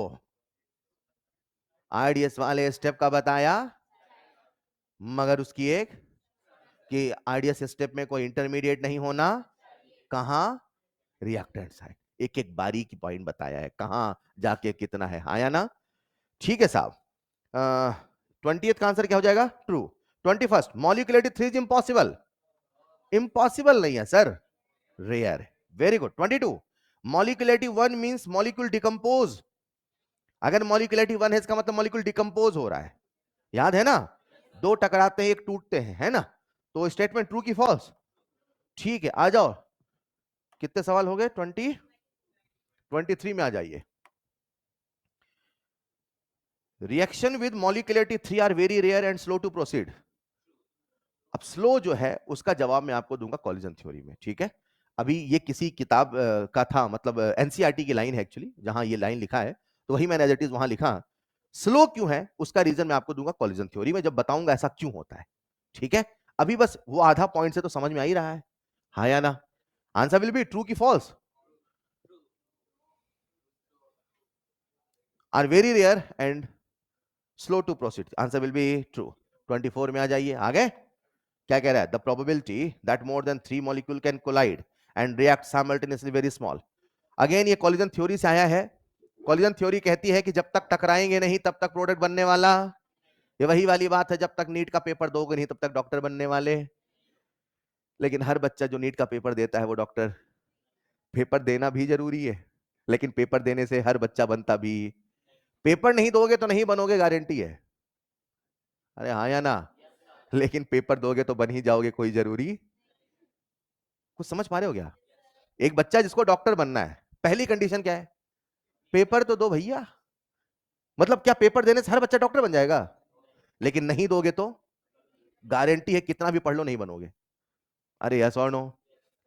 Speaker 1: आरडीएस वाले स्टेप का बताया, मगर उसकी एक कि आरडीएस स्टेप में कोई इंटरमीडिएट नहीं होना, कहां, रिएक्टेंट साइड। एक एक बारीकी पॉइंट बताया है, कहां जाके कितना है, आया ना? ठीक है साहब। 20th का आंसर क्या हो जाएगा? True. 21st, molecularity 3 is impossible. Impossible नहीं है सर, रेयर है। Very good. 22, molecularity 1 means molecule decompose. अगर मॉलिक्यूलरिटी 1 है इसका मतलब मॉलिक्यूल डिकम्पोज हो रहा है, याद है ना? दो टकराते हैं एक टूटते हैं, है ना? तो स्टेटमेंट ट्रू की फॉल्स? ठीक है, आ जाओ, कितने सवाल हो गए? 23 में आ जाइए। Reaction with molecularity 3 are very rare and slow to proceed. अब स्लो जो है उसका जवाब मैं आपको दूंगा कॉलिजन थ्योरी में, ठीक है? अभी ये किसी किताब का था, मतलब एनसीईआरटी की लाइन है एक्चुअली, जहां ये लाइन लिखा है, तो वही मैंने एज इट इज वहां लिखा। स्लो क्यों है उसका रीजन मैं आपको दूंगा कॉलिजन थ्योरी में, जब बताऊंगा ऐसा क्यों होता है, ठीक है? अभी बस वो आधा पॉइंट से तो समझ में आ ही रहा है, हाँ या ना? आंसर विल बी ट्रू की false? Are very rare and slow to proceed, answer will be true. 24 में आ जाइए, आगे क्या कह रहा है? The probability that more than 3 molecule can collide and react simultaneously very small. Again ये कॉलिजन थ्योरी से आया है। कॉलिजन थ्योरी कहती है कि जब तक टकराएंगे नहीं तब तक प्रोडक्ट बनने वाला। ये वही वाली बात है, जब तक नीट का पेपर दोगे नहीं तब तक डॉक्टर बनने वाले। लेकिन हर बच्चा जो नीट का पेपर देता है वो डॉक्टर, पेपर देना भी जरूरी है, लेकिन पेपर देने से हर बच्चा बनता भी, पेपर नहीं दोगे तो नहीं बनोगे, गारंटी है। अरे हाँ या ना? लेकिन पेपर दोगे तो बन ही जाओगे, कोई जरूरी। कुछ समझ पा रहे हो क्या? एक बच्चा जिसको डॉक्टर बनना है, पहली कंडीशन क्या है? पेपर तो दो भैया। मतलब क्या पेपर देने से हर बच्चा डॉक्टर बन जाएगा? लेकिन नहीं दोगे तो गारंटी है कितना भी पढ़ लो नहीं बनोगे। अरे यस और नो?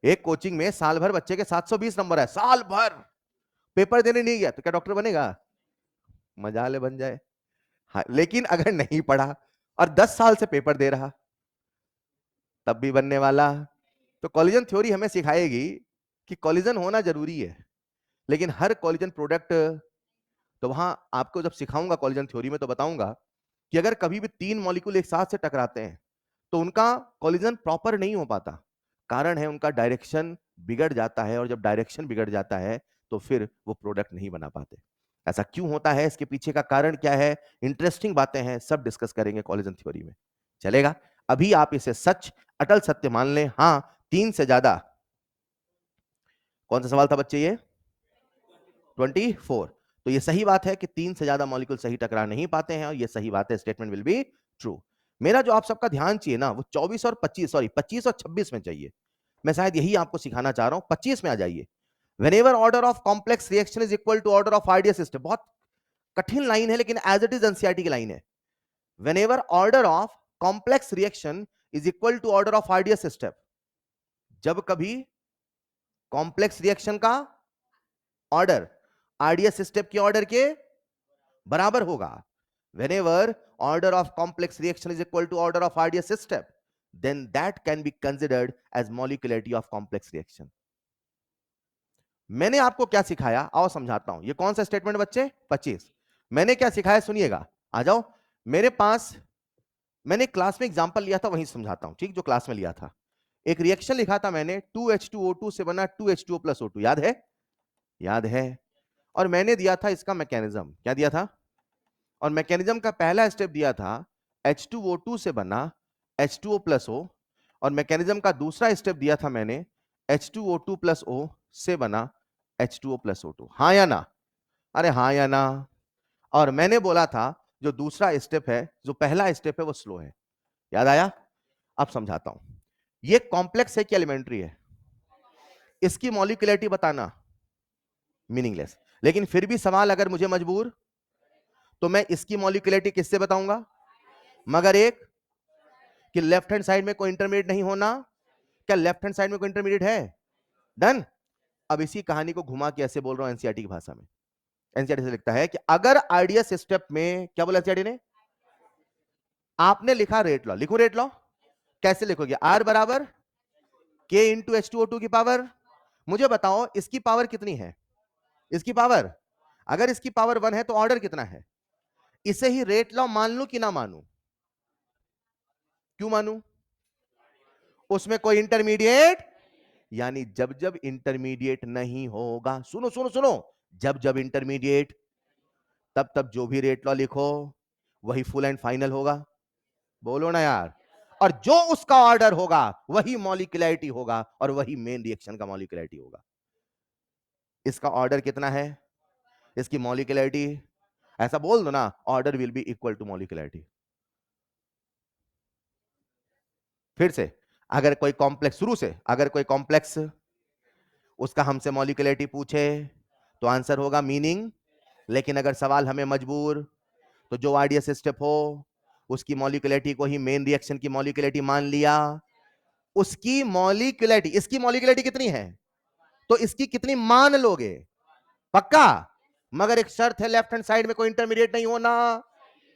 Speaker 1: एक कोचिंग में साल भर बच्चे के 720 नंबर है, साल भर पेपर देने नहीं गया तो क्या डॉक्टर बनेगा? मजाले बन जाए। हाँ, लेकिन अगर नहीं पढ़ा और 10 साल से पेपर दे रहा तब भी बनने वाला। तो कॉलिजन थ्योरी हमें सिखाएगी कि कॉलिजन होना जरूरी है, लेकिन हर कॉलिजन प्रोडक्ट, तो वहां आपको जब सिखाऊंगा कॉलिजन थ्योरी में तो बताऊंगा कि अगर कभी भी 3 मॉलिक्यूल एक साथ से टकराते हैं तो उनका कॉलिजन प्रॉपर नहीं हो पाता। कारण है उनका डायरेक्शन बिगड़ जाता है, और जब डायरेक्शन बिगड़ जाता है तो फिर वो प्रोडक्ट नहीं बना पाते। ऐसा क्यों होता है, इसके पीछे का कारण क्या है, इंटरेस्टिंग बातें हैं, सब डिस्कस करेंगे कॉलिजन थ्योरी में, चलेगा? अभी आप इसे सच, अटल सत्य मान लें। हाँ, 3 से ज्यादा, कौन सा सवाल था बच्चे ये? 24। तो ये सही बात है कि 3 से ज्यादा मॉलिक्यूल सही टकरा नहीं पाते हैं, और ये सही बात है, स्टेटमेंट विल बी ट्रू। मेरा जो आप सबका ध्यान चाहिए ना वो 24 और 25, सॉरी 25 और 26 में चाहिए। मैं शायद यही आपको सिखाना चाह रहा हूं। 25 में आ जाइए, whenever order of complex reaction is equal to order of ideal system। बहुत कठिन लाइन है लेकिन एज इट इज एनसीईआरटी की लाइन है। whenever order of complex reaction is equal to order of ideal system, जब कभी कॉम्प्लेक्स रिएक्शन का order RDS system के ऑर्डर के बराबर होगा, whenever order of complex reaction is equal to order of ideal system, then that can be considered as molecularity of complex reaction। मैंने आपको क्या सिखाया, आओ समझाता हूं। ये कौन सा स्टेटमेंट बच्चे? 25। मैंने क्या सिखाया सुनिएगा, आ जाओ मेरे पास। मैंने क्लास में एग्जांपल लिया था, वहीं समझाता हूं, ठीक? जो क्लास में लिया था, एक रिएक्शन लिखा था मैंने, 2H2O2 से बना 2H2O + O2, याद है? याद है। और मैंने दिया था इसका मैकेनिज्म, क्या दिया था? और मैकेनिज्म का पहला स्टेप दिया था H2O2 से बना H2O+O, और मैकेनिज्म का दूसरा स्टेप दिया था मैंने H2O2+O से बना H2O+O2। हाँ या ना? अरे हाँ या ना? और मैंने बोला था जो दूसरा स्टेप है, जो पहला स्टेप है, वो स्लो है। याद आया? अब समझाता हूं। ये कॉम्प्लेक्स है कि एलिमेंट्री है? इसकी मॉलिक्यूलरिटी बताना मीनिंगलेस, लेकिन फिर भी सवाल अगर मुझे मजबूर, तो मैं इसकी मॉलिक्यूलरिटी किससे बताऊंगा? मगर एक कि लेफ्ट हैंड साइड में कोई इंटरमीडिएट नहीं होना। क्या लेफ्ट हैंड साइड में कोई इंटरमीडिएट है? डन। अब इसी कहानी को घुमा के ऐसे बोल रहा हूं एनसीईआरटी की भाषा में। एनसीईआरटी से लिखता है कि अगर आरडीएस स्टेप में, क्या बोला एनसीईआरटी ने? आपने लिखा रेट लॉ, लिखो रेट लॉ। कैसे लिखोगे? आर बराबर के इंटू H2O2 की पावर। मुझे बताओ इसकी पावर कितनी है? इसकी पावर, अगर इसकी पावर 1 है तो ऑर्डर कितना है? इसे ही रेट लॉ मान लूं कि ना मानूं? क्यों मानूं? उसमें कोई इंटरमीडिएट, यानी जब जब इंटरमीडिएट नहीं होगा, सुनो सुनो सुनो, जब जब इंटरमीडिएट, तब तब जो भी रेट लॉ लिखो वही फुल एंड फाइनल होगा। बोलो ना यार। और जो उसका ऑर्डर होगा वही मॉलिक्यूलरिटी होगा, और वही मेन रिएक्शन का मॉलिक्यूलरिटी होगा। इसका ऑर्डर कितना है, इसकी मॉलिक्यूलरिटी, ऐसा बोल दो ना, order will be equal to molecularity. फिर से, अगर कोई कॉम्प्लेक्स, शुरू से अगर कोई कॉम्प्लेक्स उसका हमसे मॉलिक्यूलरिटी पूछे तो आंसर होगा मीनिंग। लेकिन अगर सवाल हमें मजबूर, तो जो आरडीएस स्टेप हो उसकी मॉलिक्यूलरिटी को ही मेन रिएक्शन की मॉलिक्यूलरिटी मान लिया। उसकी मॉलिक्यूलरिटी, इसकी मॉलिक्यूलरिटी कितनी है तो इसकी कितनी मान लोगे? पक्का? मगर एक शर्त है, लेफ्ट हैंड साइड में कोई इंटरमीडिएट नहीं होना।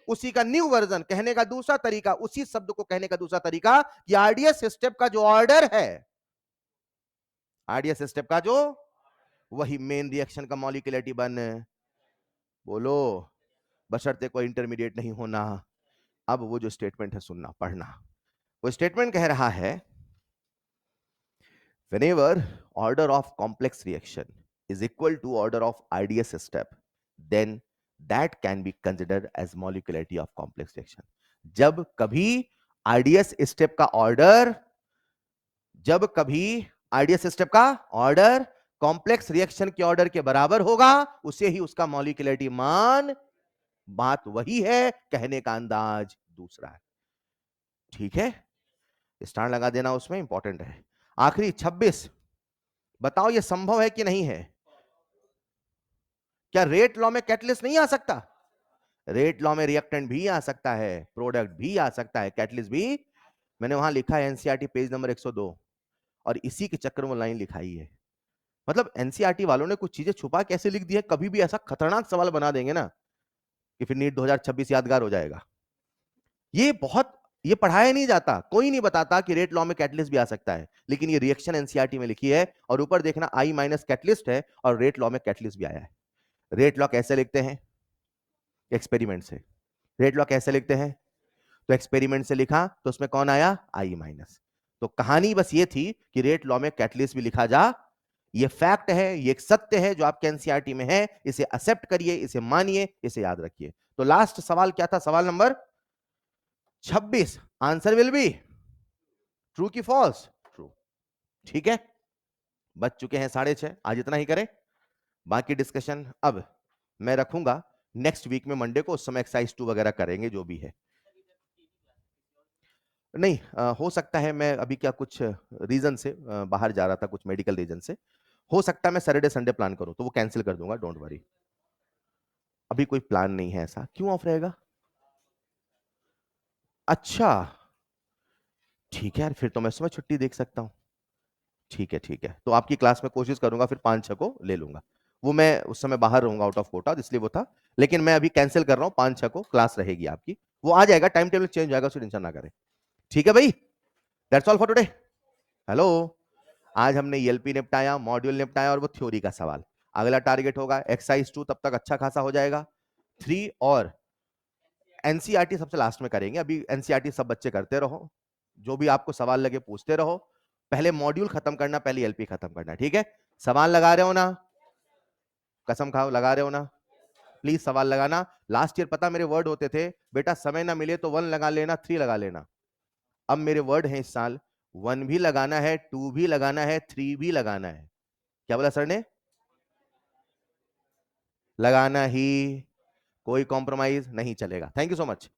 Speaker 1: उसी का न्यू वर्जन कहने का दूसरा तरीका, उसी शब्द को कहने का दूसरा तरीका कि आरडीएस स्टेप का जो ऑर्डर है, आरडीएस स्टेप का जो, वही मेन रिएक्शन का मॉलिक्यूलरिटी बन। बोलो, बशर्ते कोई इंटरमीडिएट नहीं होना। अब वो जो स्टेटमेंट है सुनना, पढ़ना। वो स्टेटमेंट कह रहा है whenever order of complex reaction is equal to order of IDS step, then that can be considered as molecularity of complex reaction. जब कभी IDS स्टेप का ऑर्डर, जब कभी IDS स्टेप का ऑर्डर कॉम्प्लेक्स रिएक्शन के ऑर्डर के बराबर होगा, उसे ही उसका मॉलिक्यूलरिटी मान। बात वही है, कहने का अंदाज दूसरा है। ठीक है, स्टार लगा देना, उसमें इंपॉर्टेंट है। आखिरी 26, बताओ ये संभव है कि नहीं है? क्या रेट लॉ में कैटलिस्ट नहीं आ सकता? रेट लॉ में रिएक्टेंट भी आ सकता है, प्रोडक्ट भी आ सकता है, कैटलिस्ट भी। मैंने वहां लिखा है एनसीईआरटी पेज नंबर 102, और इसी के चक्कर में लाइन लिखाई है। मतलब एनसीईआरटी वालों ने कुछ चीजें छुपा कैसे लिख दी है, कभी भी ऐसा खतरनाक सवाल बना देंगे ना कि फिर नीट 2026 यादगार हो जाएगा। ये पढ़ाया नहीं जाता, कोई नहीं बताता कि रेट लॉ में कैटलिस्ट भी आ सकता है, लेकिन ये रिएक्शन एनसीईआरटी में लिखी है, और ऊपर देखना आई माइनस कैटलिस्ट है, और रेट लॉ में कैटलिस्ट भी आया है। रेट लॉ कैसे लिखते हैं? एक्सपेरिमेंट से। रेट लॉ कैसे लिखते हैं? तो एक्सपेरिमेंट से लिखा तो उसमें कौन आया? आई माइनस। तो कहानी बस ये थी कि रेट लॉ में कैटलिस्ट भी लिखा जा। ये फैक्ट है, ये एक सत्य है जो आपके एनसीईआरटी में है, इसे एक्सेप्ट करिए, इसे मानिए, इसे याद रखिए। तो लास्ट सवाल क्या था? सवाल number 26, answer will be true की फॉल्स? ट्रू। ठीक है, बच चुके हैं 6:30, आज इतना ही करें। बाकी डिस्कशन अब मैं रखूंगा नेक्स्ट वीक में, मंडे को, उस समय एक्सरसाइज 2 वगैरह करेंगे जो भी है। नहीं, हो सकता है मैं अभी क्या कुछ रीजन से बाहर जा रहा था, कुछ मेडिकल रीजन से, हो सकता है मैं सैटरडे संडे प्लान करूं, तो वो कैंसिल कर दूंगा, डोंट वरी। अभी कोई प्लान नहीं है ऐसा। क्यों ऑफ रहेगा? अच्छा, ठीक है यार, फिर तो मैं सुबह छुट्टी देख सकता हूँ। ठीक है ठीक है, तो आपकी क्लास में कोशिश करूंगा फिर 5-6 को ले लूंगा। वो मैं उस समय बाहर रहूंगा, आउट ऑफ कोटा, इसलिए वो था। लेकिन मैं अभी कैंसिल कर रहा हूँ, 5-6 को क्लास रहेगी आपकी, वो आ जाएगा, टाइम टेबल चेंज हो जाएगा, उसकी टेंशन ना करें। ठीक है भाई, that's all for today. Hello, आज हमने ईएलपी निपटाया, मॉड्यूल निपटाया, और वो थ्योरी का सवाल। अगला टारगेट होगा एक्सरसाइज 2, तब तक अच्छा खासा हो जाएगा। 3 और एनसीईआरटी सबसे लास्ट में करेंगे। अभी एनसीईआरटी सब बच्चे करते रहो, जो भी आपको सवाल लगे पूछते रहो। पहले मॉड्यूल खत्म करना, पहले एलपी खत्म करना, ठीक है? सवाल लगा रहे हो ना? कसम खाओ, लगा रहे हो ना? प्लीज सवाल लगाना। लास्ट ईयर पता मेरे वर्ड होते थे, बेटा समय ना मिले तो 1 लगा लेना, 3 लगा लेना। अब मेरे वर्ड हैं इस साल 1 भी लगाना है, 2 भी लगाना है, 3 भी लगाना है। क्या बोला सर ने? लगाना ही, कोई कॉम्प्रोमाइज नहीं चलेगा। Thank you so much.